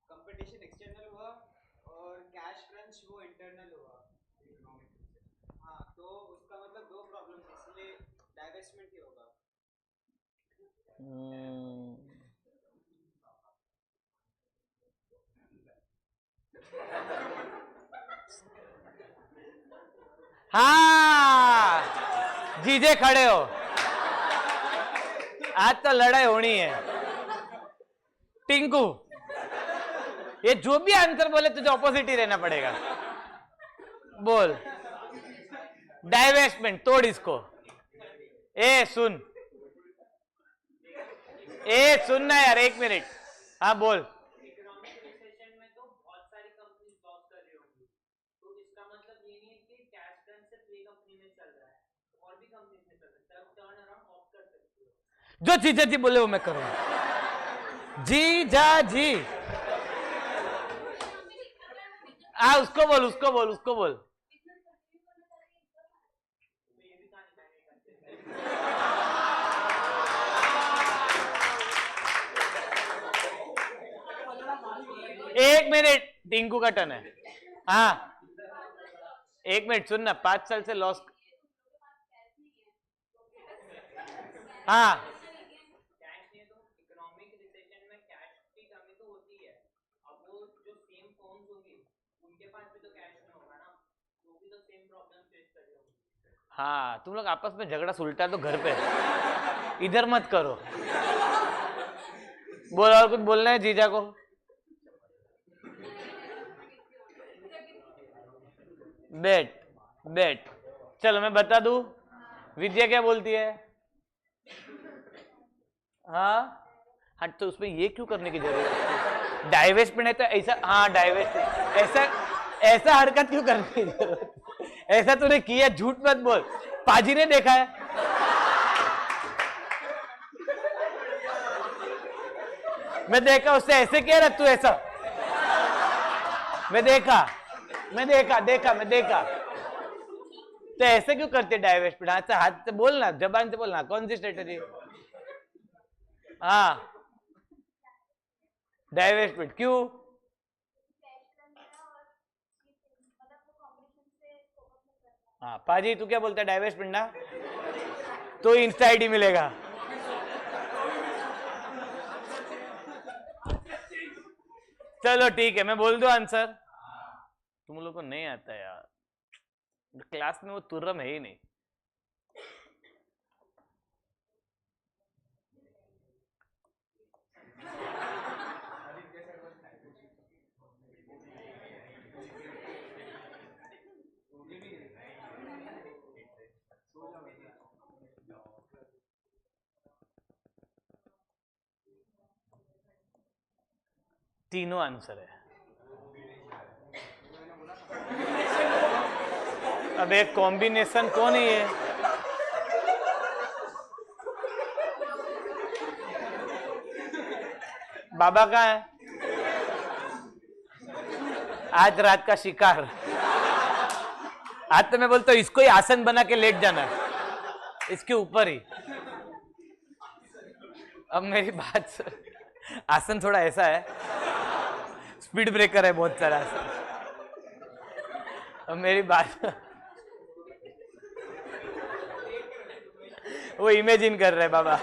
कंपटीशन एक्सटर्नल हुआ और कैश क्रंच वो इंटरनल हुआ। हाँ, तो उसका मतलब दो प्रॉब्लम्स, इसलिए डाइवेस्टमेंट ही होगा। हाँ जीजे खड़े हो, आज तो लड़ाई होनी है। टिंकू, ये जो भी आंसर बोले तुझे ऑपोजिट ही रहना पड़ेगा। बोल डाइवेस्टमेंट, तोड़ इसको। ए सुन ना यार, 1 मिनट। हाँ बोल। इकोनॉमिक रिसेशन में तो बहुत सारी कंपनीज लॉस कर रही होंगी, तो इसका मतलब ये नहीं है कि कैश क्रंच सिर्फ ये कंपनी में चल रहा है, और भी कंपनीज में चल सकता है। टर्न अराउंड ऑफ कर सकते हो। जो जीजा जी बोले वो मैं करूंगा। जीजा जी, उसको बोल उसको बोल उसको बोल। एक मिनट, टिंकू का टर्न है। हाँ 1 मिनट सुन ना, 5 साल से लॉस। हाँ कैश नहीं है तो इकोनॉमिक रिसेशन में कैश की कमी तो होती है। अब वो जो सेम फर्म्स होंगी उनके पास भी तो कैश नहीं होगा ना, वो भी तो सेम प्रॉब्लम फेस कर रहे होंगे। हाँ, तुम लोग आपस में झगड़ा सुलटा तो घर पे, इधर मत करो। बोल, और कुछ बोलना है जीजा को? बैठ। चलो मैं बता दूं, विद्या क्या बोलती है? हाँ तो उसमें ये क्यों करने की जरूरत है? डाइवेस्टमेंट है तो ऐसा, हाँ डाइवेस्टमेंट, ऐसा हरकत क्यों करने की जरूरत? ऐसा तूने किया, झूठ मत बोल। पाजी ने देखा है, मैं देखा उससे ऐसे किया ना, तू ऐसा, मैं देखा। तो ऐसे क्यों करते डाइवेस्टमेंट? हाथ से बोलना, जबान से बोलना, कौन सी स्ट्रेटेजी? हाँ डाइवेस्टमेंट क्यों? हाँ पाजी तू क्या बोलता है? डाइवेस्टमेंट ना, तो इंस्टा आईडी मिलेगा। चलो ठीक है, मैं बोल दूं आंसर। तुम लोग को नहीं आता यार, क्लास में वो तुर्रम है ही नहीं। तीनों आंसर है। अब एक कॉम्बिनेशन कौन है ये? बाबा कहाँ है? आज रात का शिकार। आज तो मैं बोलता हूँ इसको ही आसन बना के लेट जाना, इसके ऊपर ही। अब मेरी बात, आसन थोड़ा ऐसा है, स्पीड ब्रेकर है बहुत सारा आसन। अब मेरी बात, वो इमेजिन कर रहे बाबा।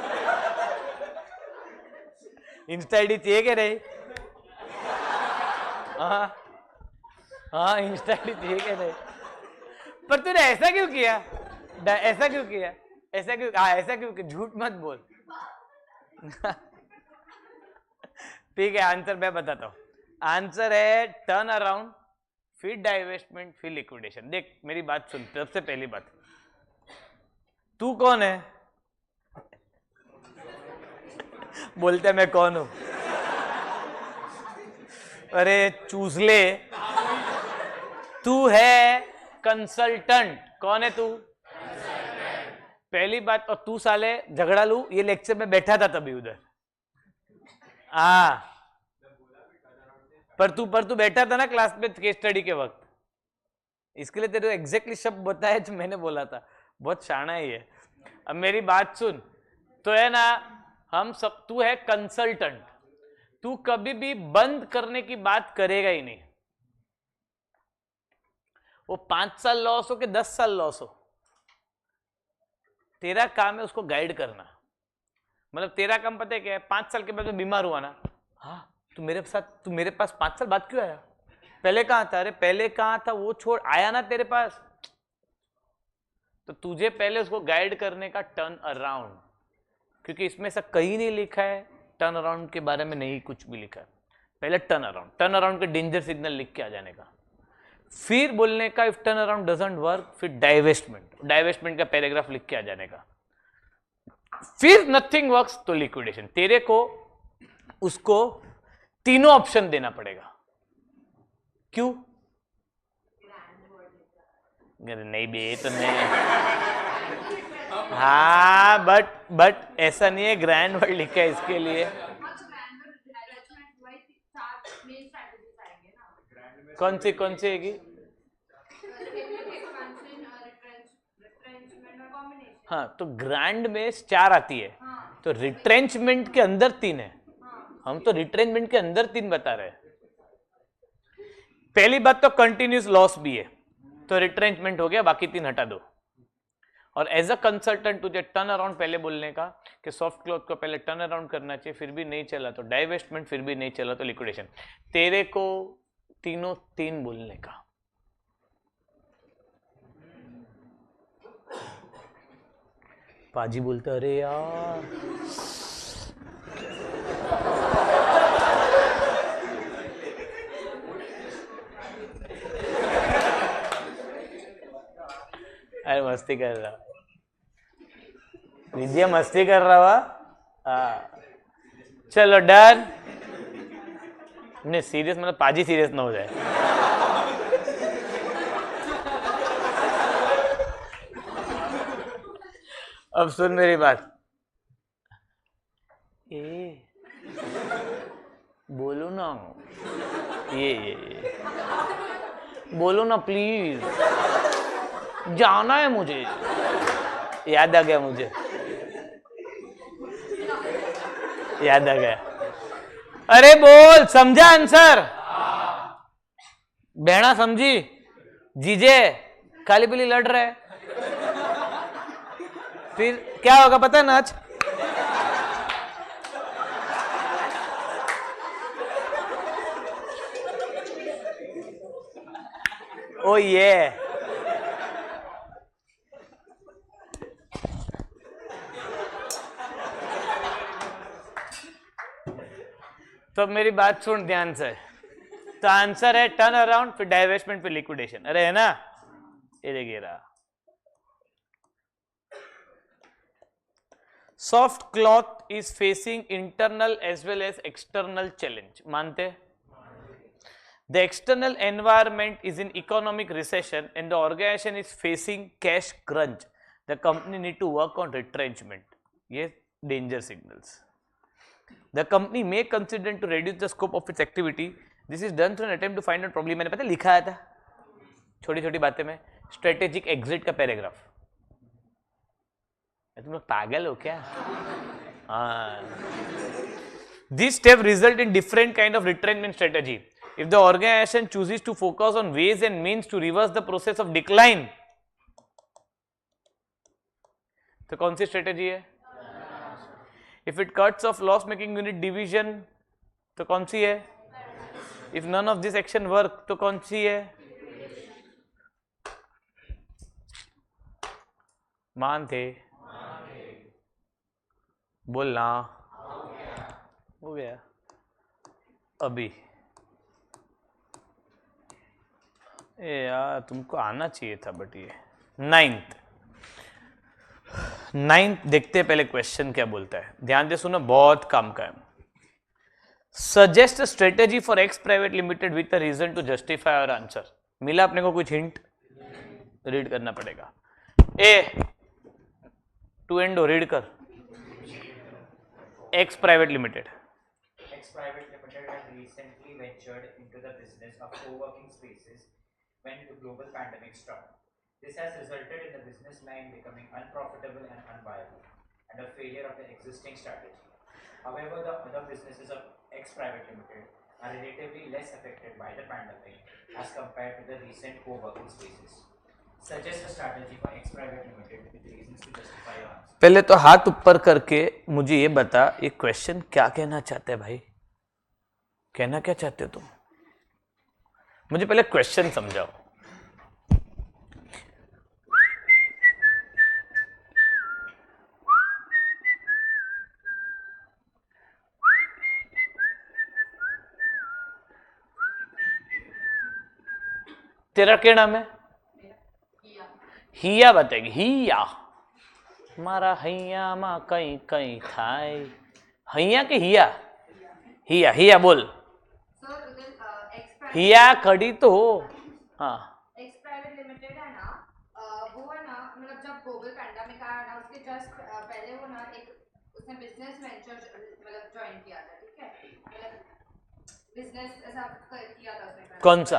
इंस्टा आईडी चाहिए क्या नहीं? हाँ हाँ, इंस्टा आईडी चाहिए क्या नहीं? पर तूने ऐसा क्यों किया? ऐसा क्यों किया? ऐसा क्यों? हाँ ऐसा क्यों? झूठ मत बोल। ठीक है, आंसर मैं बताता हूं। आंसर है टर्न अराउंड, फिर डाइवेस्टमेंट, फिर लिक्विडेशन। देख मेरी बात सुन, सबसे पहली बात, तू कौन है? बोलते मैं कौन हूं? अरे चूसले, तू है कंसल्टेंट। कौन है तू? पहली बात। और तू साले झगड़ा लू, ये लेक्चर में बैठा था तभी उधर। हाँ, पर तू बैठा था ना क्लास में केस स्टडी के वक्त, इसके लिए तेरे एग्जैक्टली शब्द बताया जो मैंने बोला था। बहुत शाना ही है। अब मेरी बात सुन, तो है ना, हम सब, तू है कंसल्टेंट, तू कभी भी बंद करने की बात करेगा ही नहीं। वो 5 साल लॉस हो कि 10 साल लॉस हो, तेरा काम है उसको गाइड करना। मतलब तेरा काम पता है क्या है? 5 साल के बाद मैं बीमार हुआ ना, हाँ तू मेरे पास 5 साल बाद क्यों आया? पहले कहाँ था? अरे पहले कहाँ था वो छोड़, आया ना तेरे पास। तो तुझे पहले उसको गाइड करने का टर्न अराउंड, क्योंकि इसमें से कहीं नहीं लिखा है टर्न अराउंड के बारे में, नहीं कुछ भी लिखा है। पहले टर्न अराउंड के डेंजर सिग्नल लिख के आ जाने का, फिर बोलने का if turn around doesn't work, फिर डाइवेस्टमेंट का पैराग्राफ लिख के आ जाने का, फिर नथिंग वर्क्स तो लिक्विडेशन। तेरे को उसको तीनों ऑप्शन देना पड़ेगा। क्यों? नहीं बे, तो नहीं। हाँ बट ऐसा नहीं है, ग्रैंड वर्ड लिखा है इसके लिए। कौन सी है? हाँ, तो ग्रैंड में 4 आती है, तो रिट्रेंचमेंट के अंदर 3 है। हम तो रिट्रेंचमेंट के अंदर 3 बता रहे हैं। पहली बात तो कंटिन्यूस लॉस भी है, तो रिट्रेंचमेंट हो गया, बाकी 3 हटा दो। और एज अ कंसल्टेंट तुझे टर्न अराउंड पहले बोलने का कि सॉफ्ट क्लोथ को पहले टर्न अराउंड करना चाहिए, फिर भी नहीं चला तो डाइवेस्टमेंट, फिर भी नहीं चला तो लिक्विडेशन। तेरे को तीनों 3 बोलने का। पाजी बोलते अरे यार, अरे मस्ती कर रहा, विजय मस्ती कर रहा हुआ। चलो डन। नहीं सीरियस, मतलब पाजी सीरियस ना हो जाए। अब सुन मेरी बात, बोलो ना, ये बोलो ना प्लीज, जाना है मुझे, याद आ गया मुझे, याद आ गया। अरे बोल, समझा आंसर? बहना समझी? जीजे काली पीली लड़ रहे, फिर क्या होगा पता है नाच? ओ ये तो मेरी बात सुन ध्यान से, तो आंसर है टर्न अराउंड, फिर डाइवेस्टमेंट, फिर लिक्विडेशन। अरे है ना, ये देखिए रहा। Soft cloth is facing internal as well as external challenge, मानते? The external environment is in economic recession and the organisation is facing cash crunch, the company need to work on retrenchment. ये danger signals. The company may consider to reduce the scope of its activity. This is done through an attempt to find out problem. मैंने पता लिखा आया था छोटी छोटी बातें में, स्ट्रेटेजिक एग्जिट का पैराग्राफ। तुम लोग पागल हो क्या? This step result in different kind of retrenchment strategy. If the organization chooses to focus on ways and means to reverse the process of decline, तो कौन सी स्ट्रेटेजी है? If it cuts off loss making unit division, तो कौन सी है? If none of this action work, तो कौन सी है? मानते? बोलना हो गया अभी। ए यार तुमको आना चाहिए था, बट ये नाइन्थ देखते हैं पहले क्वेश्चन क्या बोलता है, ध्यान से सुनो, बहुत काम का है। Suggest strategy for X private limited with a reason to justify our answer. मिला अपने को कुछ हिंट? रीड करना पड़ेगा। ए टू एंड रीड कर। X private limited X Private Limited has recently ventured into the business of co-working spaces when the global pandemic struck. This has resulted in the business line becoming unprofitable and unviable, and a failure of the existing strategy. However, the other businesses of X Private Limited are relatively less affected by the pandemic as compared to the recent co-working spaces. Suggest a strategy for X Private Limited with reasons to justify your answer. पहले तो हाथ ऊपर करके मुझे ये बता, ये question क्या कहना चाहते हैं भाई? कहना क्या चाहते हो तुम? मुझे पहले क्वेश्चन समझाओ। तेरा क्या नाम है? हिया बताएगी। हिया मारा हैया मा कहीं कहीं थाय। हैया के हिया? हिया हिया बोल। हिया खड़ी तो हो। हाँ एक्स प्राइवेट लिमिटेड है ना, वो है ना, मतलब जब ग्लोबल पैंडेमिक आया ना, उसके जस्ट पहले वो ना एक उसने बिजनेस वेंचर मतलब ज्वाइन किया था, ठीक है, मतलब बिजनेस ऐसा किया था उसने। कौन सा?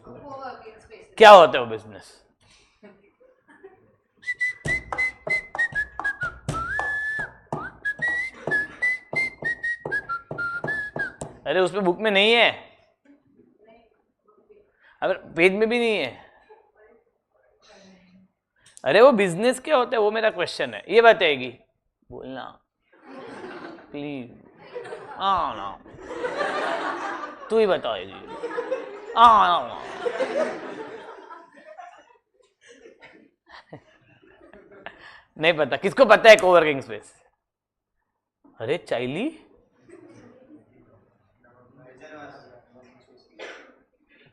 Coworking space. क्या होता है वो बिजनेस? अरे उसमें बुक में नहीं है, अगर पेज में भी नहीं है। अरे वो बिजनेस क्या होता है, वो मेरा क्वेश्चन है, ये बताएगी। बोलना प्लीज। ना तू ही बताएगी। नहीं पता, किसको पता है कोवर्किंग स्पेस? अरे चाइली,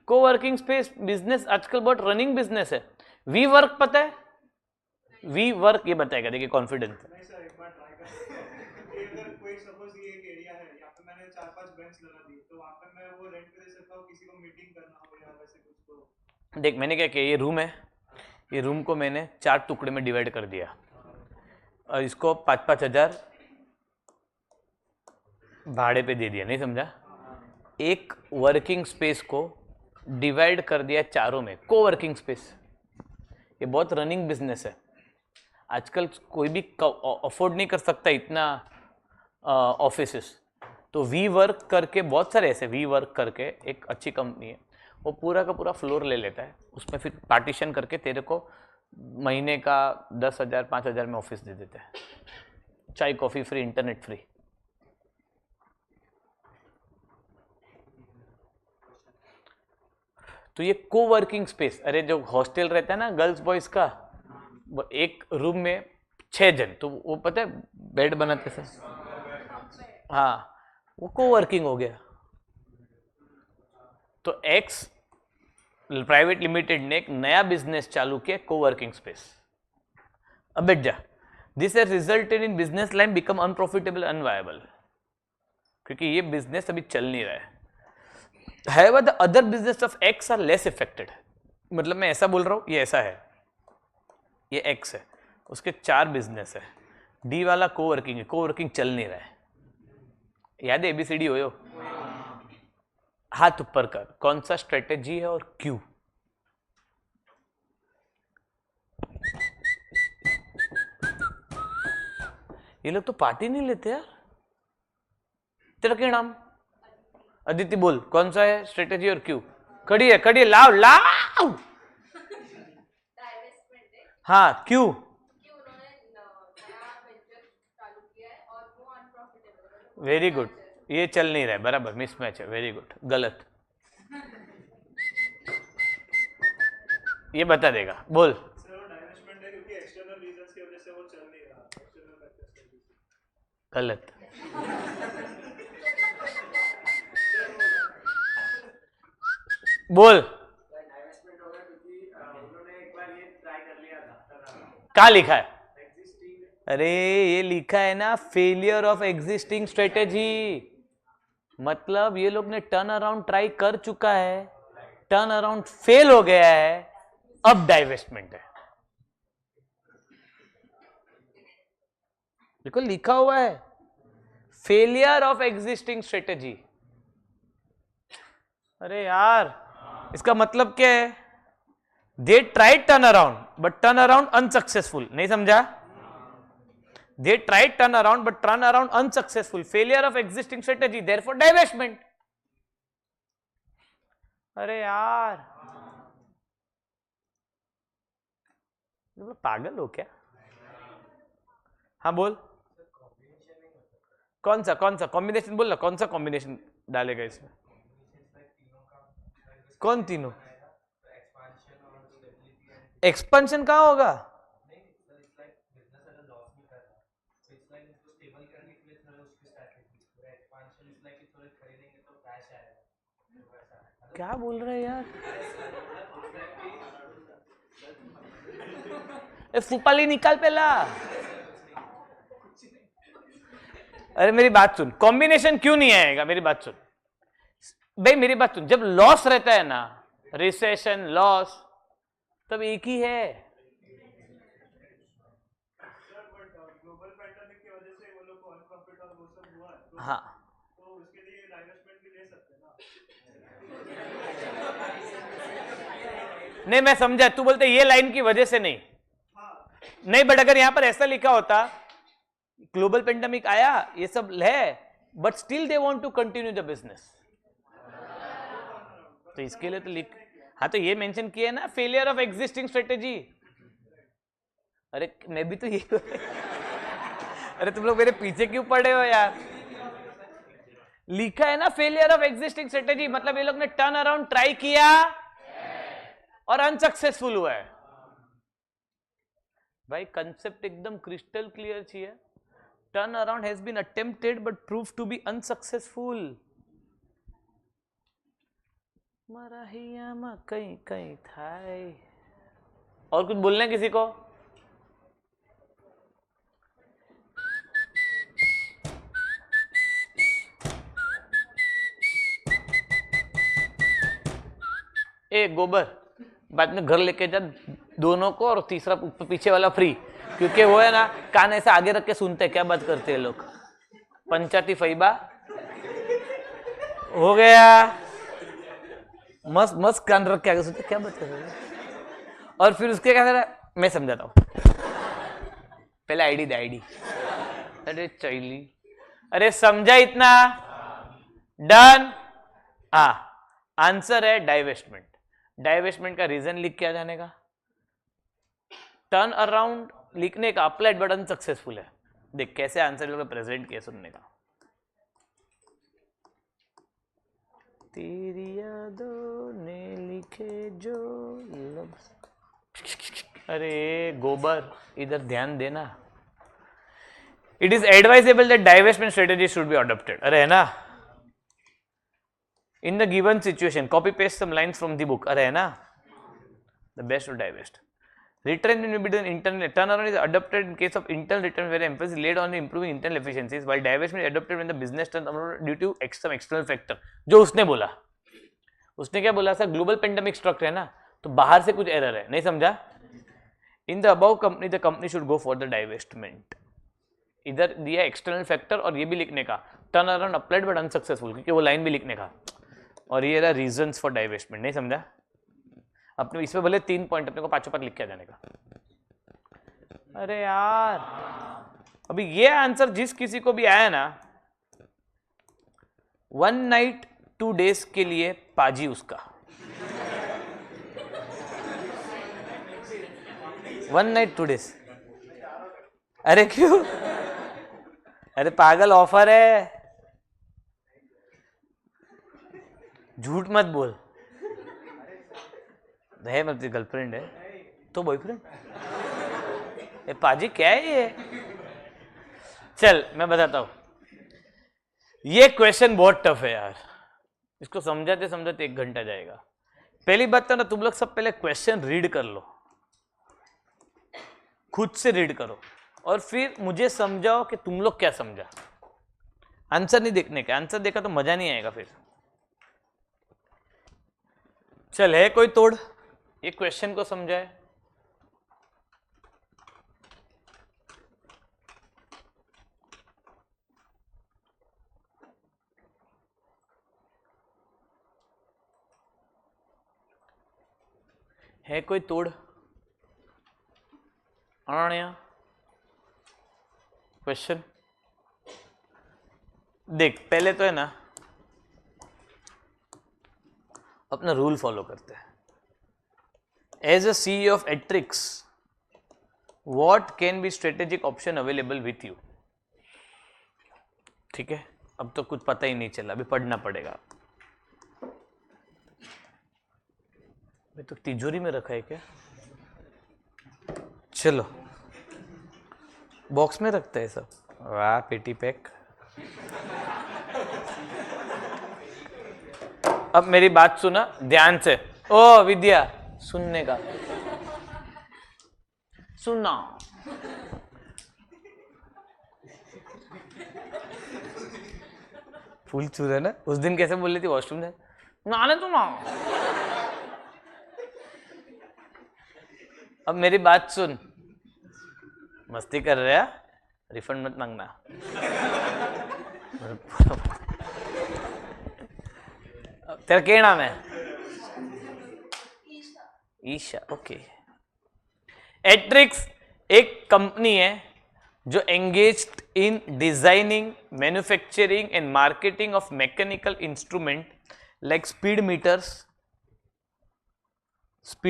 कोवर्किंग स्पेस बिजनेस आजकल बहुत रनिंग बिजनेस है। वी वर्क पता है? वी वर्क ये बताएगा, देखिए कॉन्फिडेंस। नहीं सर, एक बार ट्राई करते हैं कि अगर कोई सपोज ये एक एरिया है, यहाँ पे मैंने 4-5 बेंच लगा दी, तो वहाँ पे मैं वो रेंट पे दे सकता हूँ किसी को मीटिंग करना हो या वैसे कुछ। तो देख मैंने क्या किया, ये रूम है, ये रूम को मैंने 4 टुकड़े में डिवाइड कर दिया और इसको 5-5 हज़ार भाड़े पे दे दिया। नहीं समझा? एक वर्किंग स्पेस को डिवाइड कर दिया चारों में, को वर्किंग स्पेस। ये बहुत रनिंग बिजनेस है, आजकल कोई भी अफोर्ड नहीं कर सकता इतना ऑफिसेस। तो वी वर्क करके, बहुत सारे ऐसे वी वर्क करके एक अच्छी कंपनी है, वो पूरा का पूरा फ्लोर ले लेता है, उसमें फिर पार्टीशन करके तेरे को महीने का 10,000 5,000 में ऑफिस दे देते हैं, चाय कॉफ़ी फ्री, इंटरनेट फ्री। तो ये को वर्किंग स्पेस, अरे जो हॉस्टल रहता है ना गर्ल्स बॉयज का, वो एक रूम में 6 जन, तो वो पता है बेड बनाते थे, हाँ वो को वर्किंग हो गया। तो एक्स प्राइवेट लिमिटेड ने एक नया बिजनेस चालू किया, को वर्किंग स्पेस। अब बैठ जा। This has resulted in business line become unprofitable unviable, क्योंकि ये बिजनेस अभी चल नहीं रहा है। However, the other business of X are less affected. मतलब मैं ऐसा बोल रहा हूँ, ये ऐसा है, ये X है, उसके 4 बिजनेस है, D वाला कोवर्किंग है, कोवर्किंग चल नहीं रहा है। याद है ABCD हो यो? हाथ ऊपर कर, कौन सा स्ट्रेटेजी है और क्यों? ये लोग तो पार्टी नहीं लेते यार। तेरा क्या नाम? अदिति बोल, कौन सा है स्ट्रेटेजी और क्यों? खड़ी है, लाओ लाओ। हाँ क्यों? वेरी गुड, ये चल नहीं रहा है, बराबर मिसमैच है, वेरी गुड, गलत। ये बता देगा, बोल। सर वो डाइवेस्टमेंट है क्योंकि एक्सटर्नल रीजंस की वजह से वो चल नहीं रहा, एक्सटर्नल फैक्टर्स की वजह से। गलत। बोल। डाइवेस्टमेंट होगा क्योंकि उन्होंने एक बार ये ट्राई कर लिया था। कहाँ लिखा है? अरे ये लिखा है ना, फेलियर ऑफ एग्जिस्टिंग स्ट्रेटेजी। मतलब ये लोग ने टर्न अराउंड ट्राई कर चुका है, टर्न अराउंड फेल हो गया है, अब डाइवेस्टमेंट है। देखो लिखा हुआ है, फेलियर ऑफ एग्जिस्टिंग स्ट्रेटेजी। अरे यार इसका मतलब क्या है? They tried turn around but turn around unsuccessful. नहीं समझा? They tried turn around but turn around unsuccessful, failure of existing strategy, therefore divestment. अरे यार पागल हो क्या? हाँ बोल, कौन सा कॉम्बिनेशन बोल ना, कौन सा कॉम्बिनेशन डालेगा इसमें? कौन तीनों? एक्सपेंशन कहाँ होगा? क्या बोल रहे हैं यार? फूपाली निकाल पहला। अरे मेरी बात सुन, कॉम्बिनेशन क्यों नहीं आएगा? मेरी बात सुन भाई, मेरी बात सुन। जब लॉस रहता है ना, रिसेशन लॉस, तब एक ही है। ग्लोबल पैंडेमिक की वजह से वो लोग को अनप्रॉफिट और वो सब हुआ है, तो हाँ तो उसके लिए डाइवेस्टमेंट भी ले सकते हैं ना। नहीं मैं समझा, तू बोलते ये लाइन की वजह से नहीं। नहीं बट अगर यहां पर ऐसा लिखा होता, ग्लोबल पेंडेमिक आया, ये सब है, but still they want to continue the business, तो इसके लिए तो लिख, हाँ तो ये मेंशन किया है ना, फेलियर ऑफ एग्जिस्टिंग स्ट्रेटेजी। अरे मैं भी तो ये अरे तुम लोग मेरे पीछे क्यों पड़े हो यार? लिखा है ना फेलियर ऑफ एग्जिस्टिंग स्ट्रेटेजी, मतलब ये लोग ने टर्न अराउंड ट्राई किया और अनसक्सेसफुल हुआ है। भाई कंसेप्ट एकदम क्रिस्टल क्लियर चाहिए। Turn around has been attempted but prove to be unsuccessful. मराहिया कहीं कहीं था। और कुछ बोलना है किसी को? ए गोबर, बाद में घर लेके जा दोनों को, और तीसरा पीछे वाला फ्री, क्योंकि वो है ना कान ऐसे आगे रख के सुनते हैं क्या बात करते हैं लोग। पंचायती फैबा हो गया, मस्त मस्त कान रख के आगे सुनते क्या बात कर रहे हैं। और फिर उसके क्या करा, मैं समझाता हूँ। पहले आईडी दे आईडी। अरे चैली, अरे समझा इतना? डन। हाँ आंसर है डाइवेस्टमेंट। डाइवेस्टमेंट का रीजन लिख के आ जाने का, टर्न अराउंड लिखने का, अप्लाइड बट अनसक्सेसफुल है। देख कैसे आंसर प्रेजेंट किया, सुनने का। तेरी यादों ने लिखे जो लफ्ज। अरे गोबर, इधर ध्यान देना। It is advisable that divestment strategy should be adopted. अरे है ना? In the given situation, copy paste some lines from the book. अरे है ना? The best to divest. Return will be done internally. Turnaround is adopted in case of internal return where emphasis laid on improving internal efficiencies, while divestment is adopted when the business turns around due to some external factor. जो उसने बोला, उसने क्या बोला? Sir global pandemic structure है ना, तो बाहर से कुछ एरर है, नहीं समझा? In the above company, the company should go for the divestment. इधर दिया एक्सटर्नल फैक्टर और ये भी लिखने का, turn around applied but unsuccessful, क्योंकि वो लाइन भी लिखने का, और ये रहा रीजंस फॉर डाइवेस्टमेंट। नहीं समझा? अपने इसमें भले 3 पॉइंट, अपने को 5 लिख के आ जाने का। अरे यार अभी ये आंसर जिस किसी को भी आया ना, 1 नाइट 2 डेज के लिए पाजी उसका 1 नाइट 2 डेज। अरे क्यों? अरे पागल ऑफर है, झूठ मत बोल। है मेरी गर्लफ्रेंड है तो बॉयफ्रेंड? ये पाजी क्या है ये? चल मैं बताता हूं, ये क्वेश्चन बहुत टफ है यार, इसको समझाते समझाते 1 घंटा जाएगा। पहली बात तो ना, तुम लोग सब पहले क्वेश्चन रीड कर लो, खुद से रीड करो, और फिर मुझे समझाओ कि तुम लोग क्या समझा। आंसर नहीं देखने का, आंसर देखा तो मजा नहीं आएगा फिर। चल है कोई तोड़ ये क्वेश्चन को समझाए? है कोई तोड़? अनया क्वेश्चन देख, पहले तो है ना अपना रूल फॉलो करते हैं। As a CEO of Etrix, what can be strategic option available with you? ठीक है, अब तो कुछ पता ही नहीं चला, अभी पढ़ना पड़ेगा। मैं तो तिजोरी में रखा है क्या? चलो बॉक्स में रखता है सब। वाह पेटी पैक। अब मेरी बात सुना ध्यान से। ओ विद्या, सुनने का सुनना। फूल चूर है ना, उस दिन कैसे बोल रही थी वॉशरूम में, नाने तो ना। अब मेरी बात सुन, मस्ती कर रहे हैं, रिफंड मत मांगना। तेरा क्या नाम है? ईशा। ओके। एट्रिक्स एक कंपनी है जो engaged in designing, manufacturing and marketing of mechanical instrument like speed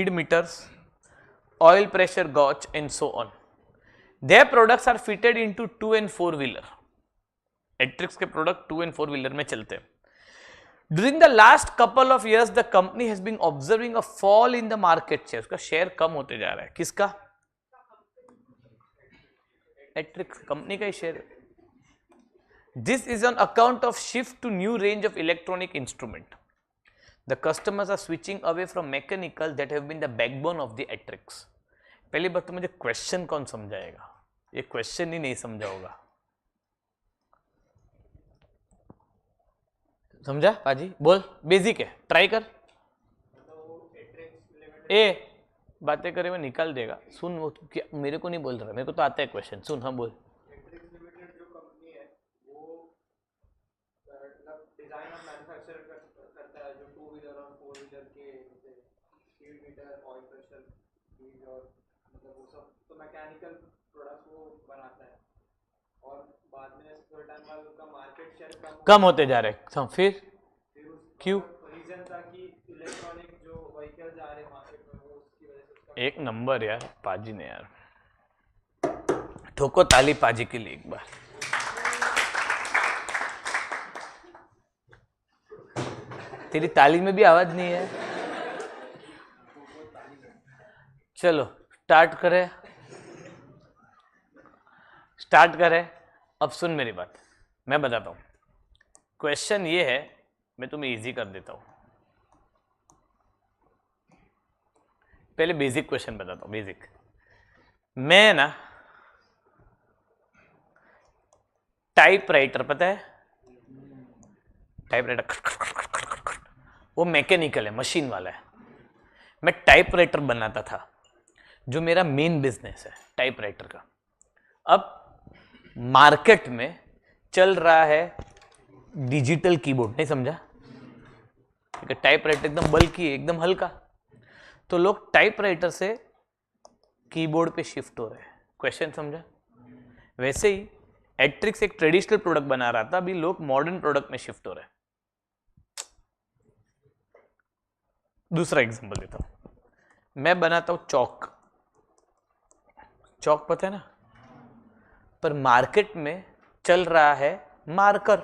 meters, oil pressure gauge and so on. Their products are fitted into 2 and 4 wheeler. Etrix के प्रोडक्ट 2 and 4 wheeler में चलते हैं। During the last couple of years, the company has been observing a fall in the market share. उसका share कम होते जा रहा है। किसका? Etrix कंपनी का ही share. This is on account of shift to new range of electronic instrument. The customers are switching away from mechanical that have been the backbone of the Etrix. पहली बात तो मुझे क्वेश्चन कौन समझाएगा? ये question ही नहीं समझा होगा। समझा पाजी? बोल, बेसिक है, ट्राई कर। ए बातें करे में निकाल देगा। सुन, वो क्या मेरे को नहीं बोल रहा, मेरे को तो आता है क्वेश्चन। सुन, हाँ बोल। मैकेनिकल प्रोडक्ट्स वो बनाता है और बाद में थोड़े टाइम बाद उसका मार्केट शेयर कम होते जा रहे। फिर क्यों? रीजन था कि इलेक्ट्रॉनिक जो व्हीकल्स आ रहे मार्केट में वो उसकी वजह से उसका। एक नंबर यार पाजी ने, यार ठोको ताली पाजी के लिए एक बार। तेरी ताली में भी आवाज नहीं है। चलो स्टार्ट करें। अब सुन मेरी बात, मैं बताता हूं। क्वेश्चन ये है, मैं तुम्हें इजी कर देता हूं। पहले बेसिक क्वेश्चन बताता हूं। बेसिक, मैं ना टाइपराइटर, पता है टाइपराइटर, वो मैकेनिकल है, मशीन वाला है। मैं टाइपराइटर बनाता था, जो मेरा मेन बिजनेस है टाइपराइटर का। अब मार्केट में चल रहा है डिजिटल कीबोर्ड, नहीं समझा? ठीक है, टाइपराइटर एकदम बल्कि है, एकदम हल्का, तो लोग टाइपराइटर से कीबोर्ड पे शिफ्ट हो रहे हैं। क्वेश्चन समझा? वैसे ही एट्रिक्स एक ट्रेडिशनल प्रोडक्ट बना रहा था, अभी लोग मॉडर्न प्रोडक्ट में शिफ्ट हो रहे हैं। दूसरा एग्जांपल देता हूं, मैं बनाता हूं चौक पता है ना, पर मार्केट में चल रहा है मार्कर।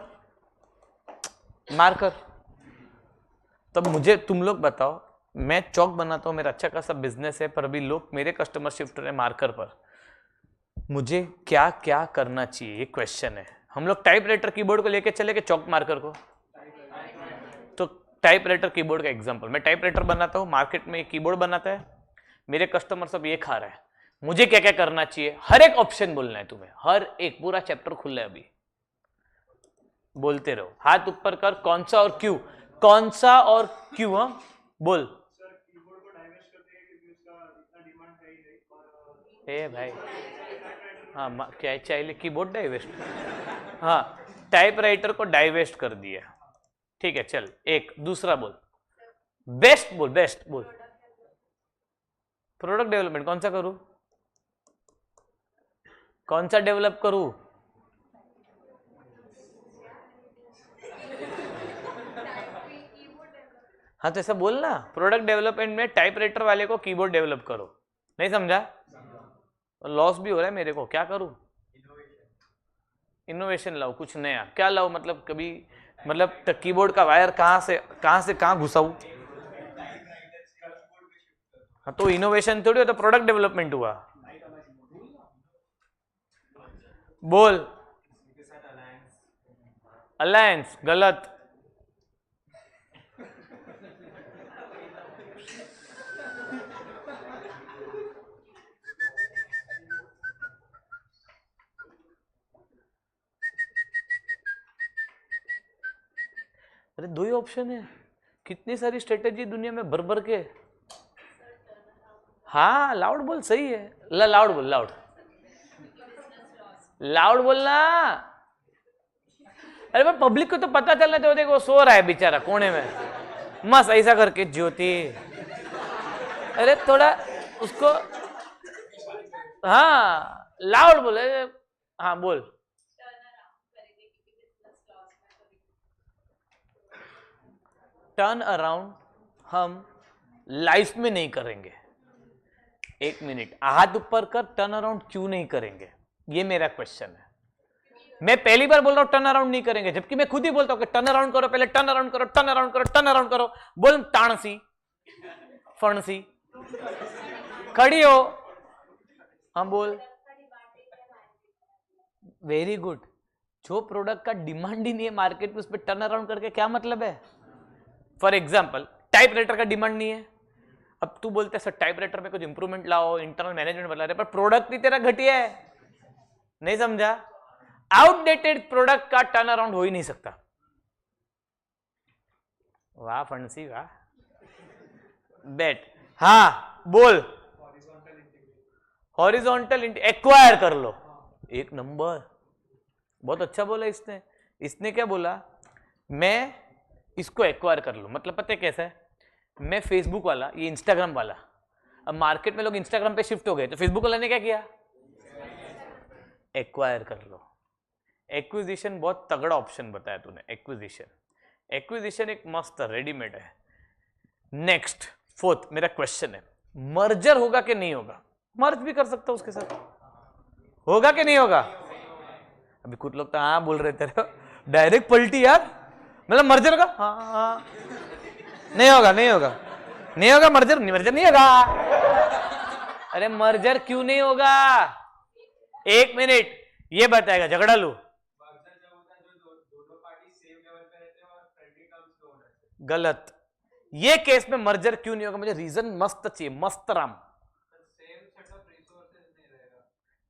तब मुझे तुम लोग बताओ, मैं चौक बनाता हूं, मेरा अच्छा खासा बिजनेस है, पर अभी लोग मेरे कस्टमर शिफ्ट हो रहे हैं मार्कर पर। मुझे क्या क्या करना चाहिए, ये क्वेश्चन है। हम लोग टाइपराइटर कीबोर्ड को लेके चले के चौक मार्कर को, तो टाइपराइटर कीबोर्ड का एग्जांपल, मैं टाइपराइटर बनाता हूं, मार्केट में कीबोर्ड बनाता है, मेरे कस्टमर सब ये खा रहा है, मुझे क्या क्या करना चाहिए? हर एक ऑप्शन बोलना है तुम्हें, हर एक, पूरा चैप्टर खुला है अभी, बोलते रहो। हाथ ऊपर कर, कौन सा और क्यों, कौन सा और क्यों? हाँ बोल। सर कीबोर्ड को डाइवर्ट करते हैं क्योंकि उसका इतना डिमांड है ही नहीं, और ए भाई, हाँ क्या चाहिए? कीबोर्ड डाइवेस्ट, हाँ टाइपराइटर को डाइवेस्ट कर दिया, ठीक है। चल एक दूसरा बोल, बेस्ट बोल। प्रोडक्ट डेवलपमेंट कौन सा करूं? कौन सा डेवलप करूं? हाँ तो ऐसा बोल ना, प्रोडक्ट डेवलपमेंट में टाइपराइटर वाले को कीबोर्ड डेवलप करो, नहीं समझा? लॉस भी हो रहा है मेरे को, क्या करूं? इनोवेशन लाओ, कुछ नया। क्या लाओ मतलब? कभी मतलब कीबोर्ड का वायर कहां से कहां घुसाऊं? हाँ तो इनोवेशन थोड़ी हो, तो प्रोडक्ट डेवलपमेंट हुआ। बोल। अलायंस गलत। अरे दो ही ऑप्शन है, कितनी सारी स्ट्रेटेजी दुनिया में भर भर के। हाँ लाउड बोल, सही है। लाउड बोल, लाउड बोलना। अरे पर पब्लिक को तो पता चलना चाहिए, देखो सो रहा है बेचारा कोने में, मस्त ऐसा करके ज्योति। अरे थोड़ा उसको, हाँ लाउड बोले। हाँ बोल। टर्न अराउंड हम लाइफ में नहीं करेंगे। एक मिनट, हाथ ऊपर कर, टर्न अराउंड क्यों नहीं करेंगे? ये मेरा क्वेश्चन है। मैं पहली बार बोल रहा हूं टर्न अराउंड नहीं करेंगे, जबकि मैं खुद ही बोलता हूं कि टर्न अराउंड करो, पहले टर्न अराउंड करो, टर्न अराउंड करो, टर्न अराउंड करो। बोल टाणसी फणसी खड़ी हो। हाँ बोल। Very good. जो प्रोडक्ट का डिमांड ही नहीं है मार्केट में, उस पर टर्न अराउंड करके क्या मतलब है? फॉर एग्जाम्पल टाइपराइटर का डिमांड नहीं है, अब तू बोलते सर टाइपराइटर में कुछ इंप्रूवमेंट लाओ, इंटरनल मैनेजमेंट बता रहे, पर प्रोडक्ट ही तेरा घटिया है, नहीं समझा? आउटडेटेड प्रोडक्ट का टर्न अराउंड हो ही नहीं सकता। वाह फंसी वाह, बेट। हाँ बोल। हॉरिजॉन्टल एक्वायर कर लो, एक नंबर, बहुत अच्छा बोला इसने। इसने क्या बोला? मैं इसको एक्वायर कर लो, मतलब पता है कैसा है? मैं फेसबुक वाला, ये इंस्टाग्राम वाला, अब मार्केट में लोग इंस्टाग्राम पे शिफ्ट हो गए, तो फेसबुक वाला ने क्या किया? एक्वायर कर लो। एक्विजिशन बहुत तगड़ा ऑप्शन बताया तूने, एक्विजिशन एक मस्त रेडीमेड है। नेक्स्ट फोर्थ मेरा क्वेश्चन है, मर्जर होगा कि नहीं होगा? मर्ज भी कर सकता हूं उसके साथ, होगा कि नहीं होगा? अभी कुछ लोग तो हाँ बोल रहे थे, डायरेक्ट पलटी यार, मतलब मर्जर होगा। हाँ नहीं होगा नहीं होगा नहीं होगा, मर्जर मर्जर नहीं होगा। अरे मर्जर क्यों नहीं होगा, एक मिनट, ये बताएगा झगड़ा लू। गलत, ये केस में मर्जर क्यों नहीं होगा, मुझे रीजन मस्त चाहिए, मस्त राम।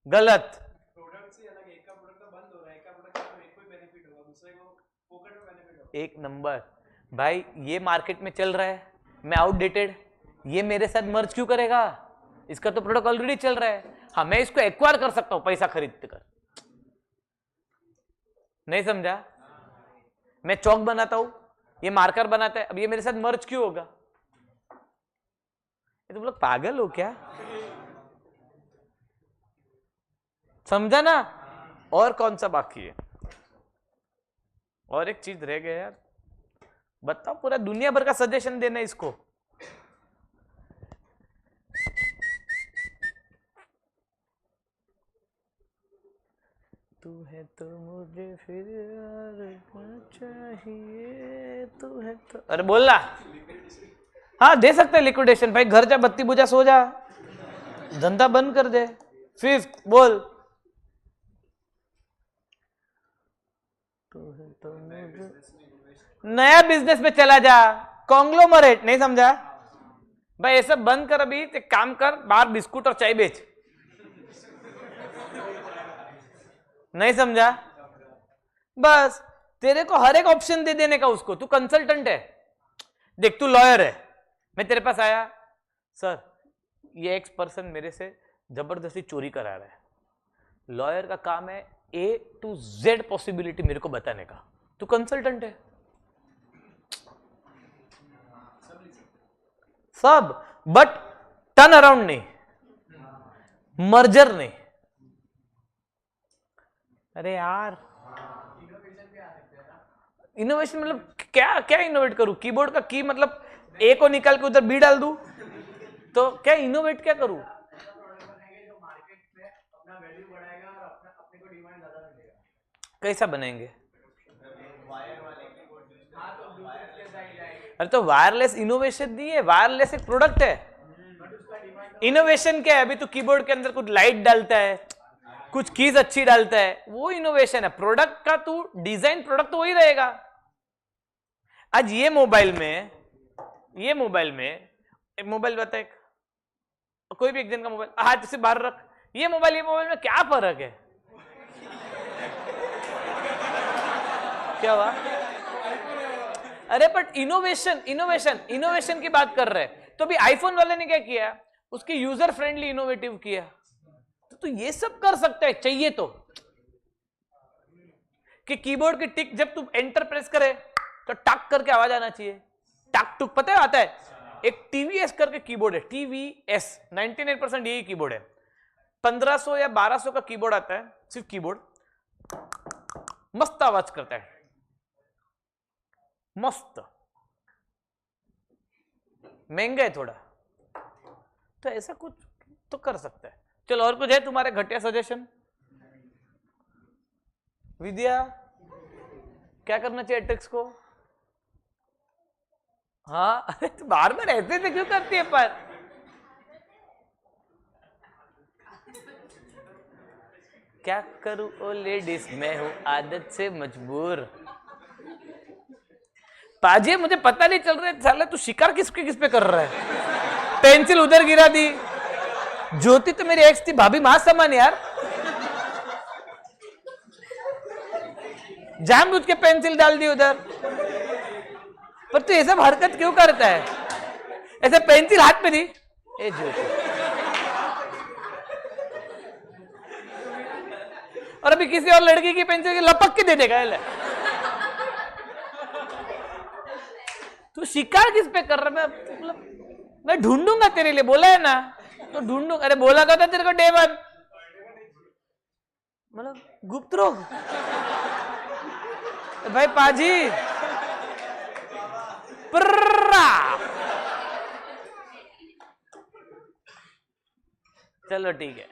गलत, प्रोडक्ट ही अलग, एक का प्रोडक्ट तो बंद हो रहा है, एक का प्रोडक्ट तो एक को ही बेनिफिट होगा, दूसरे को फोकट में बेनिफिट होगा। एक नंबर भाई, ये मार्केट में चल रहा है, मैं आउटडेटेड, ये मेरे साथ मर्ज क्यों करेगा, इसका तो प्रोडक्ट ऑलरेडी चल रहा है। हाँ, मैं इसको एक्वायर कर सकता हूं पैसा खरीद कर, नहीं समझा। मैं चौक बनाता हूं, ये मार्कर बनाता है, अब ये मेरे साथ मर्ज क्यों होगा, ये तुम लोग पागल हो क्या, समझा ना। और कौन सा बाकी है, और एक चीज रह गया यार, बताओ, पूरा दुनिया भर का सजेशन देना इसको। तू है तो मुझे फिर चाहिए, तू है तो, अरे बोलना। हाँ दे सकते हैं लिक्विडेशन, भाई घर जा, बत्ती बुझा, सो जा, धंधा बंद कर दे। फिफ्थ बोल, तू है तो मुझे, नया बिजनेस में चला जा, कॉन्ग्लोमरेट, नहीं समझा भाई, ये सब बंद कर, अभी एक काम कर, बाहर बिस्कुट और चाय बेच, नहीं समझा। बस तेरे को हर एक ऑप्शन दे देने का उसको, तू कंसल्टेंट है, देख तू लॉयर है, मैं तेरे पास आया, सर ये एक्स पर्सन मेरे से जबरदस्ती चोरी करा रहा है, लॉयर का काम है A to Z पॉसिबिलिटी मेरे को बताने का, तू कंसल्टेंट है, सब, बट टर्न अराउंड नहीं, मर्जर नहीं। अरे यार इनोवेशन मतलब क्या, क्या इनोवेट करूं, कीबोर्ड का की मतलब ए को निकाल के उधर बी डाल दूं, तो क्या इनोवेट क्या करूं, कैसा बनेंगे। अरे तो वायरलेस इनोवेशन नहीं है, वायरलेस एक प्रोडक्ट है, इनोवेशन क्या है, अभी तो कीबोर्ड के अंदर कुछ लाइट डालता है, कुछ कीज अच्छी डालता है, वो इनोवेशन है। प्रोडक्ट का तू डिजाइन, प्रोडक्ट तो वही रहेगा। आज ये मोबाइल में एक मोबाइल बता, एक कोई भी एक जन का मोबाइल हाथ से बाहर रख, ये मोबाइल में क्या फर्क है, क्या हुआ। अरे बट इनोवेशन की बात कर रहे हैं, तो भी आईफोन वाले ने क्या किया, उसकी यूजर फ्रेंडली इनोवेटिव किया, तो ये सब कर सकता है चाहिए तो, कि कीबोर्ड की टिक जब तू एंटर प्रेस करे तो टक करके आवाज आना चाहिए, टक टुक पता है आता है। एक टीवीएस करके कीबोर्ड है, टीवीएस 99% यही कीबोर्ड है, 1500 या 1200 का कीबोर्ड आता है, सिर्फ कीबोर्ड, मस्त आवाज करता है, मस्त, महंगा है थोड़ा, तो ऐसा कुछ तो कर सकता है। चलो और कुछ है तुम्हारे घटिया सजेशन, विद्या क्या करना चाहिए ट्रिक्स को। हाँ अरे तो बाहर में रहते थे क्यों करती है, पर क्या करूं ओ लेडीज, मैं हूं आदत से मजबूर। पाजी मुझे पता नहीं चल रहा है, साला तू शिकार किस पे कर रहा है, पेंसिल उधर गिरा दी, ज्योति तो मेरी एक्स थी, भाभी मां समान यार, जानबूझ के पेंसिल डाल दी उधर, पर तू ये सब हरकत क्यों करता है, ऐसे पेंसिल हाथ में दी, ए ज्योति, और अभी किसी और लड़की की पेंसिल लपक के दे देगा, तू शिकार किस पे कर रहा है, मैं ढूंढूंगा तेरे लिए, बोला है ना, तो ढूंढूंगा। अरे बोला था तेरे को डेवन, मतलब गुप्त रोग भाई पाजी, चलो ठीक है,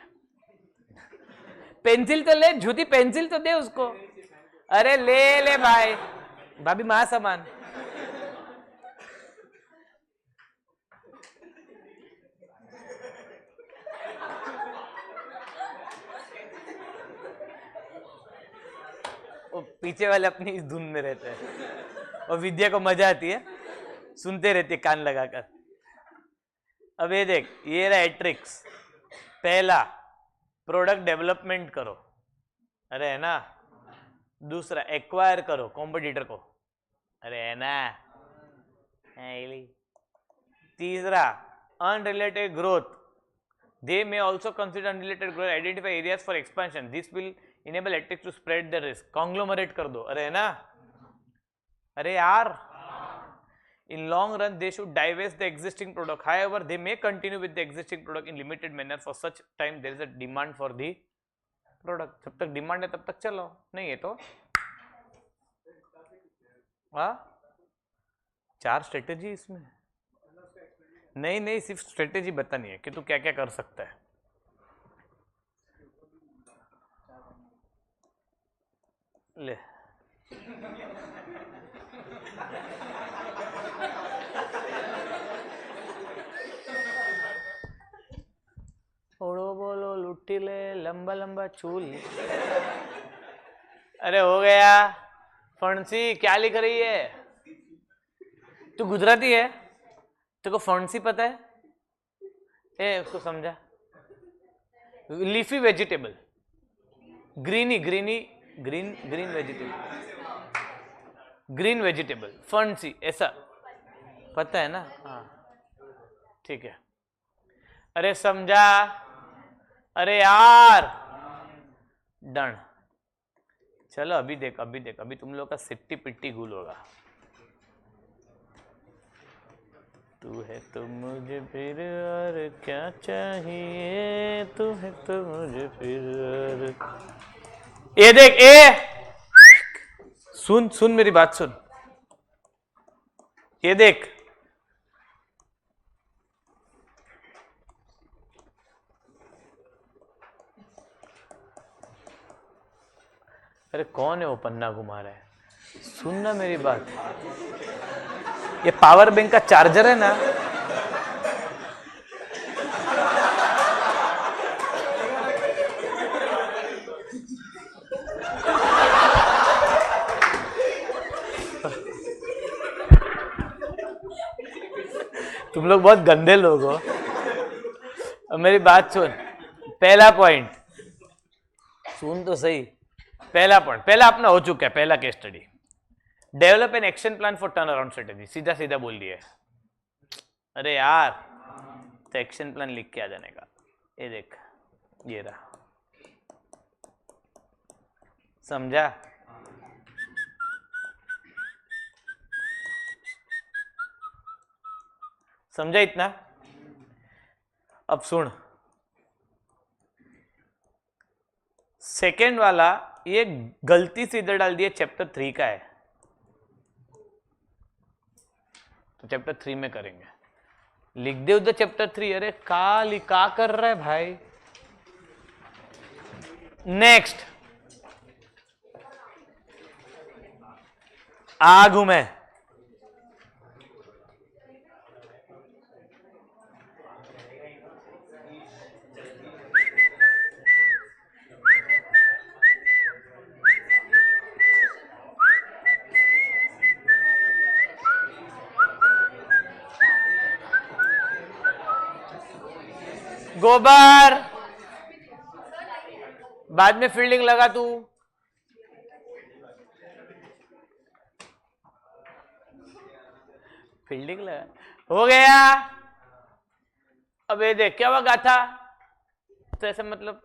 पेंसिल तो ले, झूठी पेंसिल तो दे उसको, अरे ले ले भाई, भाभी मां समान, वो पीछे वाले अपनी इस धुन में रहते हैं और विद्या को मजा आती है, सुनते रहती है कान लगाकर। अब ये देख, ये रहा ट्रिक्स। पहला, प्रोडक्ट डेवलपमेंट करो, अरे है ना। दूसरा, एक्वायर करो कॉम्पिटिटर को, अरे है ना। तीसरा, unrelated growth, they may also consider unrelated growth, identify areas for expansion, this will enable Edtech to spread the risk, conglomerate कर दो, अरे है ना। अरे यार, in long run they should divest the existing product, however they may continue with the existing product in limited manner for such time there is a demand for the product, जब तक demand है तब तक चलो, नहीं है तो हाँ। 4 स्ट्रेटेजी इसमें नहीं, सिर्फ स्ट्रेटेजी बतानी है कि तू क्या क्या कर सकता है। ले ओड़ो बोलो लुट्टी ले लंबा लंबा चूल। अरे हो गया। फणसी क्या लिख रही है? तू गुजराती है? तेरे को फणसी पता है? उसको समझा। लीफी वेजिटेबल, ग्रीन वेजिटेबल, फणसी, ऐसा पता है ना? हाँ ठीक है। अरे समझा? अरे यार डन। चलो अभी देख, अभी तुम लोग का सिट्टी पिट्टी गुल होगा। तू है तो मुझे फिर और क्या चाहिए, तू है तो मुझे फिर और। ये देख, सुन मेरी बात सुन। ये देख, अरे कौन है वो पन्ना घुमा रहा है? सुन ना मेरी बात। ये पावर बैंक का चार्जर है ना, तुम लोग बहुत गंदे लोग हो। अब मेरी बात सुन। पहला पॉइंट सुन तो सही। पहला पॉइंट, पहला अपना हो चुका है, पहला case study. Develop an action plan for turn around strategy, सीधा सीधा बोल दिया। अरे यार तो एक्शन प्लान लिख के आ जाने का। ये देख, ये रहा, समझा? समझा इतना? अब सुन, सेकेंड वाला ये गलती से इधर डाल दिया, चैप्टर 3 का है तो चैप्टर 3 में करेंगे। लिख दे उधर चैप्टर 3। अरे का कर रहा है भाई? नेक्स्ट, आगू में गोबर, बाद में फील्डिंग लगा तू। फील्डिंग लगा, हो गया। अब ये देख क्या हुआ गाथा, तो ऐसा मतलब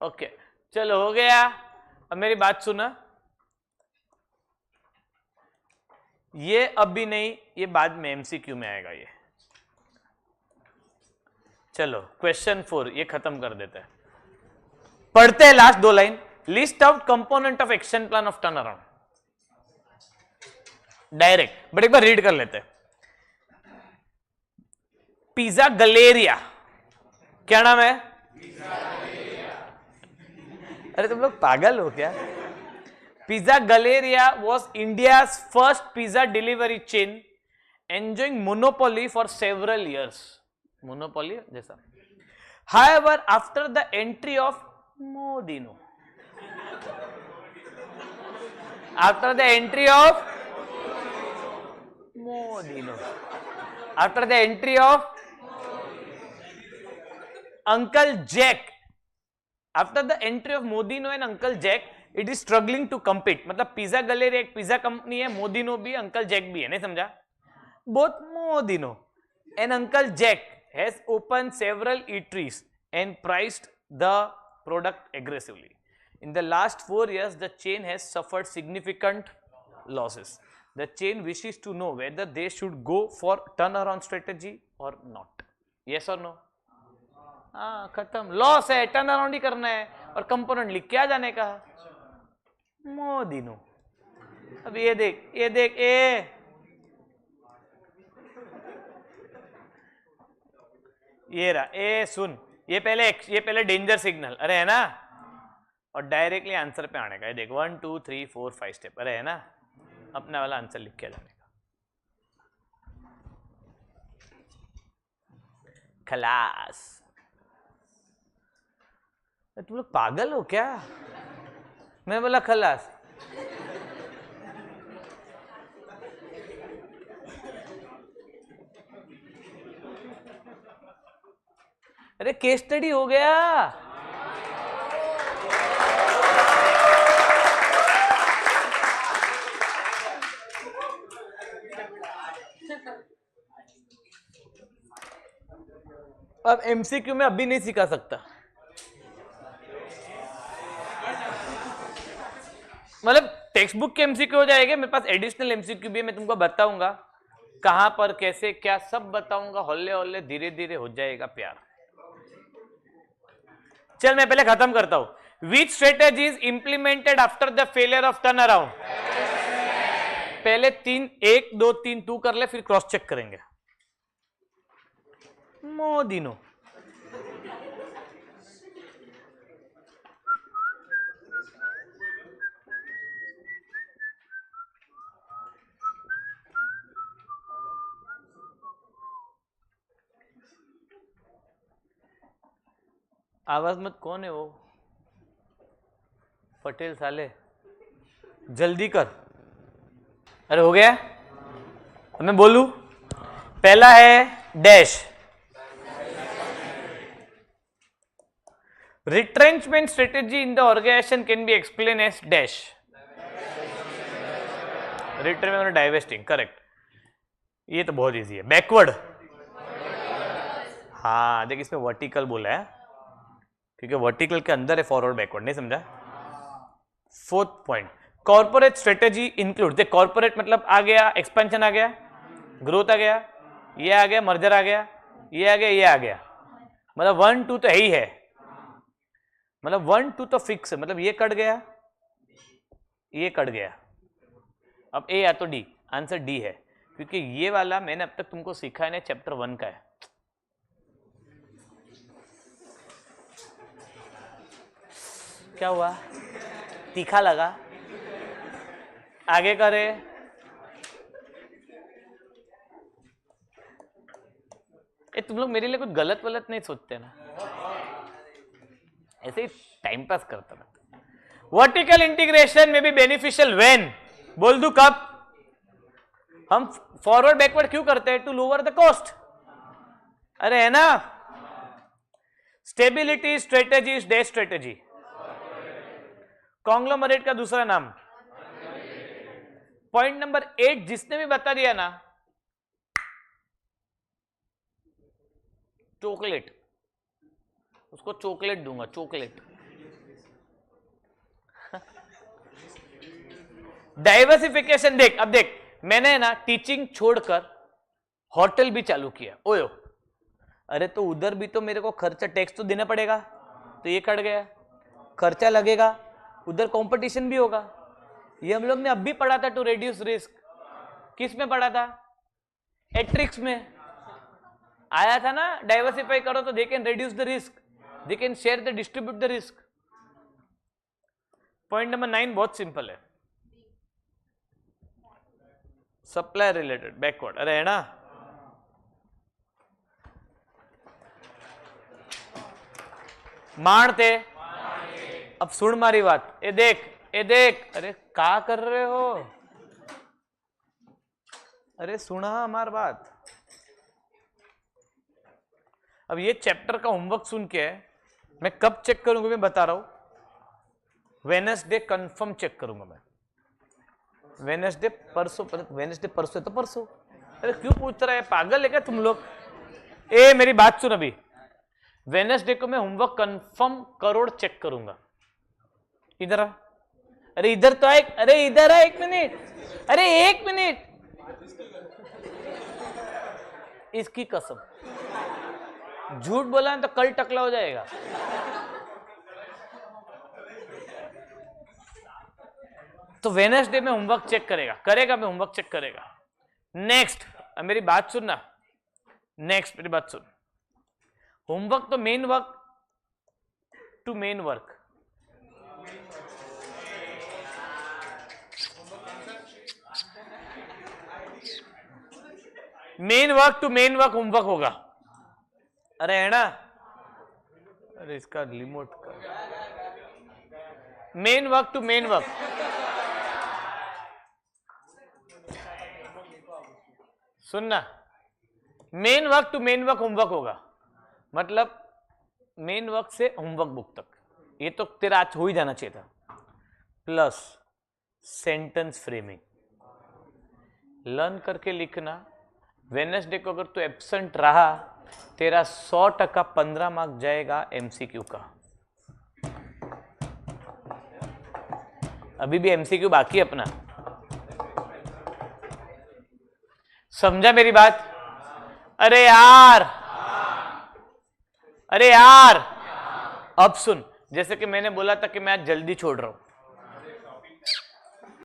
ओके चलो हो गया। अब मेरी बात सुना, ये अब भी नहीं, ये बाद में एमसीक्यू में आएगा ये। चलो क्वेश्चन 4 ये खत्म कर देते हैं। पढ़ते हैं last 2 line. List out component of action plan of turn around, direct, but एक बार रीड कर लेते हैं। पिज्जा गलेरिया, क्या नाम है? अरे तुम लोग पागल हो क्या? Pizza Galleria was India's first pizza delivery chain enjoying monopoly for several years. Monopoly जैसा. However, after the entry of Modino, After the entry of Modino. After the entry of Uncle Jack. After the entry of Modino and Uncle Jack, it is struggling to compete. मतलब pizza gallery एक pizza company है, मोदिनो भी, uncle Jack भी है, नहीं समझा? Both Modino and Uncle Jack has opened several eateries and priced the product aggressively. In the last 4 years, the chain has suffered significant losses. The chain wishes to know whether they should go for turnaround strategy or not. Yes or no? हाँ, खत्म. Loss है, turn around ही करना है और component लिख के आ जाने का. मोदिनो. अब ये देख ये रहा. ए सुन, ये पहले डेंजर सिग्नल, अरे है ना, और डायरेक्टली आंसर पे आने का. ये देख 1 2 3 4 5 स्टेप, अरे है ना, अपना वाला आंसर लिख के जाने का. खलास. तुम लोग पागल हो क्या? मैं बोला खलास. अरे केस स्टडी हो गया. अब एमसीक्यू में अभी नहीं सिखा सकता. मतलब टेक्स्ट बुक के एमसीक्यू हो जाएंगे, मेरे पास एडिशनल एमसीक्यू भी है, मैं तुमको बताऊंगा कहां पर कैसे क्या सब बताऊंगा. हौले हौले धीरे धीरे हो जाएगा प्यार. चल मैं पहले खत्म करता हूं. Which strategy is implemented after the failure of turn around? पहले 3 1 2 3 तू कर ले, फिर क्रॉस चेक करेंगे. मोदिनो. आवाज मत, कौन है वो? पटेल साले, जल्दी कर. अरे हो गया. मैं बोलूं, पहला है dash. Retrenchment strategy in the organisation can be explain as dash. Retrenchment और डाइवेस्टिंग, करेक्ट. ये तो बहुत इजी है. बैकवर्ड, हाँ देख इसमें वर्टिकल बोला है क्योंकि वर्टिकल के अंदर है फॉरवर्ड बैकवर्ड, नहीं समझा? 4th point, corporate strategy include. देख कॉर्पोरेट मतलब आ गया, एक्सपेंशन आ गया, ग्रोथ आ गया, ये आ गया, मर्जर आ गया, ये आ गया, ये आ गया. मतलब 1 2 तो है ही है. मतलब 1 2 तो फिक्स है. मतलब ये कट गया, ये कट गया. अब ए या तो डी. आंसर डी है क्योंकि ये वाला मैंने अब तक तुमको सिखाया ना, चैप्टर 1 का है. क्या हुआ? तीखा लगा? आगे करे. तुम लोग मेरे लिए कुछ गलत वलत नहीं सोचते ना, ऐसे ही टाइम पास करता रहता. वर्टिकल इंटीग्रेशन में भी बेनिफिशियल व्हेन, बोल दू कब? हम फॉरवर्ड बैकवर्ड क्यों करते हैं? To lower the cost. अरे है ना. Stability strategy is the strategy. Conglomerate का दूसरा नाम. पॉइंट नंबर 8 जिसने भी बता दिया ना, चॉकलेट, उसको चॉकलेट दूंगा. चॉकलेट. डाइवर्सिफिकेशन देख. अब देख मैंने ना टीचिंग छोड़कर होटल भी चालू किया. ओयो, अरे तो उधर भी तो मेरे को खर्चा टैक्स तो देना पड़ेगा, तो ये कट गया. खर्चा लगेगा, उधर कंपटीशन भी होगा. ये हम लोग ने अब भी पढ़ा था, टू रिड्यूस रिस्क. किस में पढ़ा था? एट्रिक्स में आया था ना. डाइवर्सिफाई करो तो they can reduce the risk, they can share the distribute the risk. Point number 9 बहुत सिंपल है. Supply related backward. अरे है ना. मारते. अब सुन मारी बात. ये देख ए देख, अरे क्या कर रहे हो? अरे सुना हमारी बात। अब ये चैप्टर का होमवर्क सुन के मैं कब चेक करूंगा मैं बता रहा हूं। वेडनेसडे कंफर्म चेक करूंगा मैं। वेडनेसडे परसों, वेडनेसडे परसों है तो परसों। अरे क्यों पूछ रहा है, पागल है क्या तुम लोग? ए मेरी बात सुन, अभी वेडनेसडे को मैं होमवर्क कंफर्म करोड़ चेक करूंगा। इधर आ, अरे इधर तो आए, अरे इधर आ, 1 मिनट, अरे 1 मिनट, इसकी कसम झूठ बोला ना तो कल टकला हो जाएगा। तो वेडनेसडे में होमवर्क चेक करेगा मैं होमवर्क चेक करेगा। नेक्स्ट, मेरी बात सुनना, नेक्स्ट मेरी बात सुन। होमवर्क तो main work to main work, main work to main work homework होगा। अरे है ना, अरे इसका रिमोट का main work to main work, सुनना, main work to main work homework होगा। मतलब मेन वर्क से होमवर्क बुक तक, ये तो तेरा आज हो ही जाना चाहिए था। प्लस सेंटेंस फ्रेमिंग लर्न करके लिखना। वेडनेसडे को अगर तू एब्सेंट रहा, तेरा 100% 15 मार्क जाएगा एमसीक्यू का। अभी भी एमसीक्यू बाकी है अपना, समझा मेरी बात? अरे यार, अरे यार, अब सुन, जैसे कि मैंने बोला था कि मैं आज जल्दी छोड़ रहा हूं,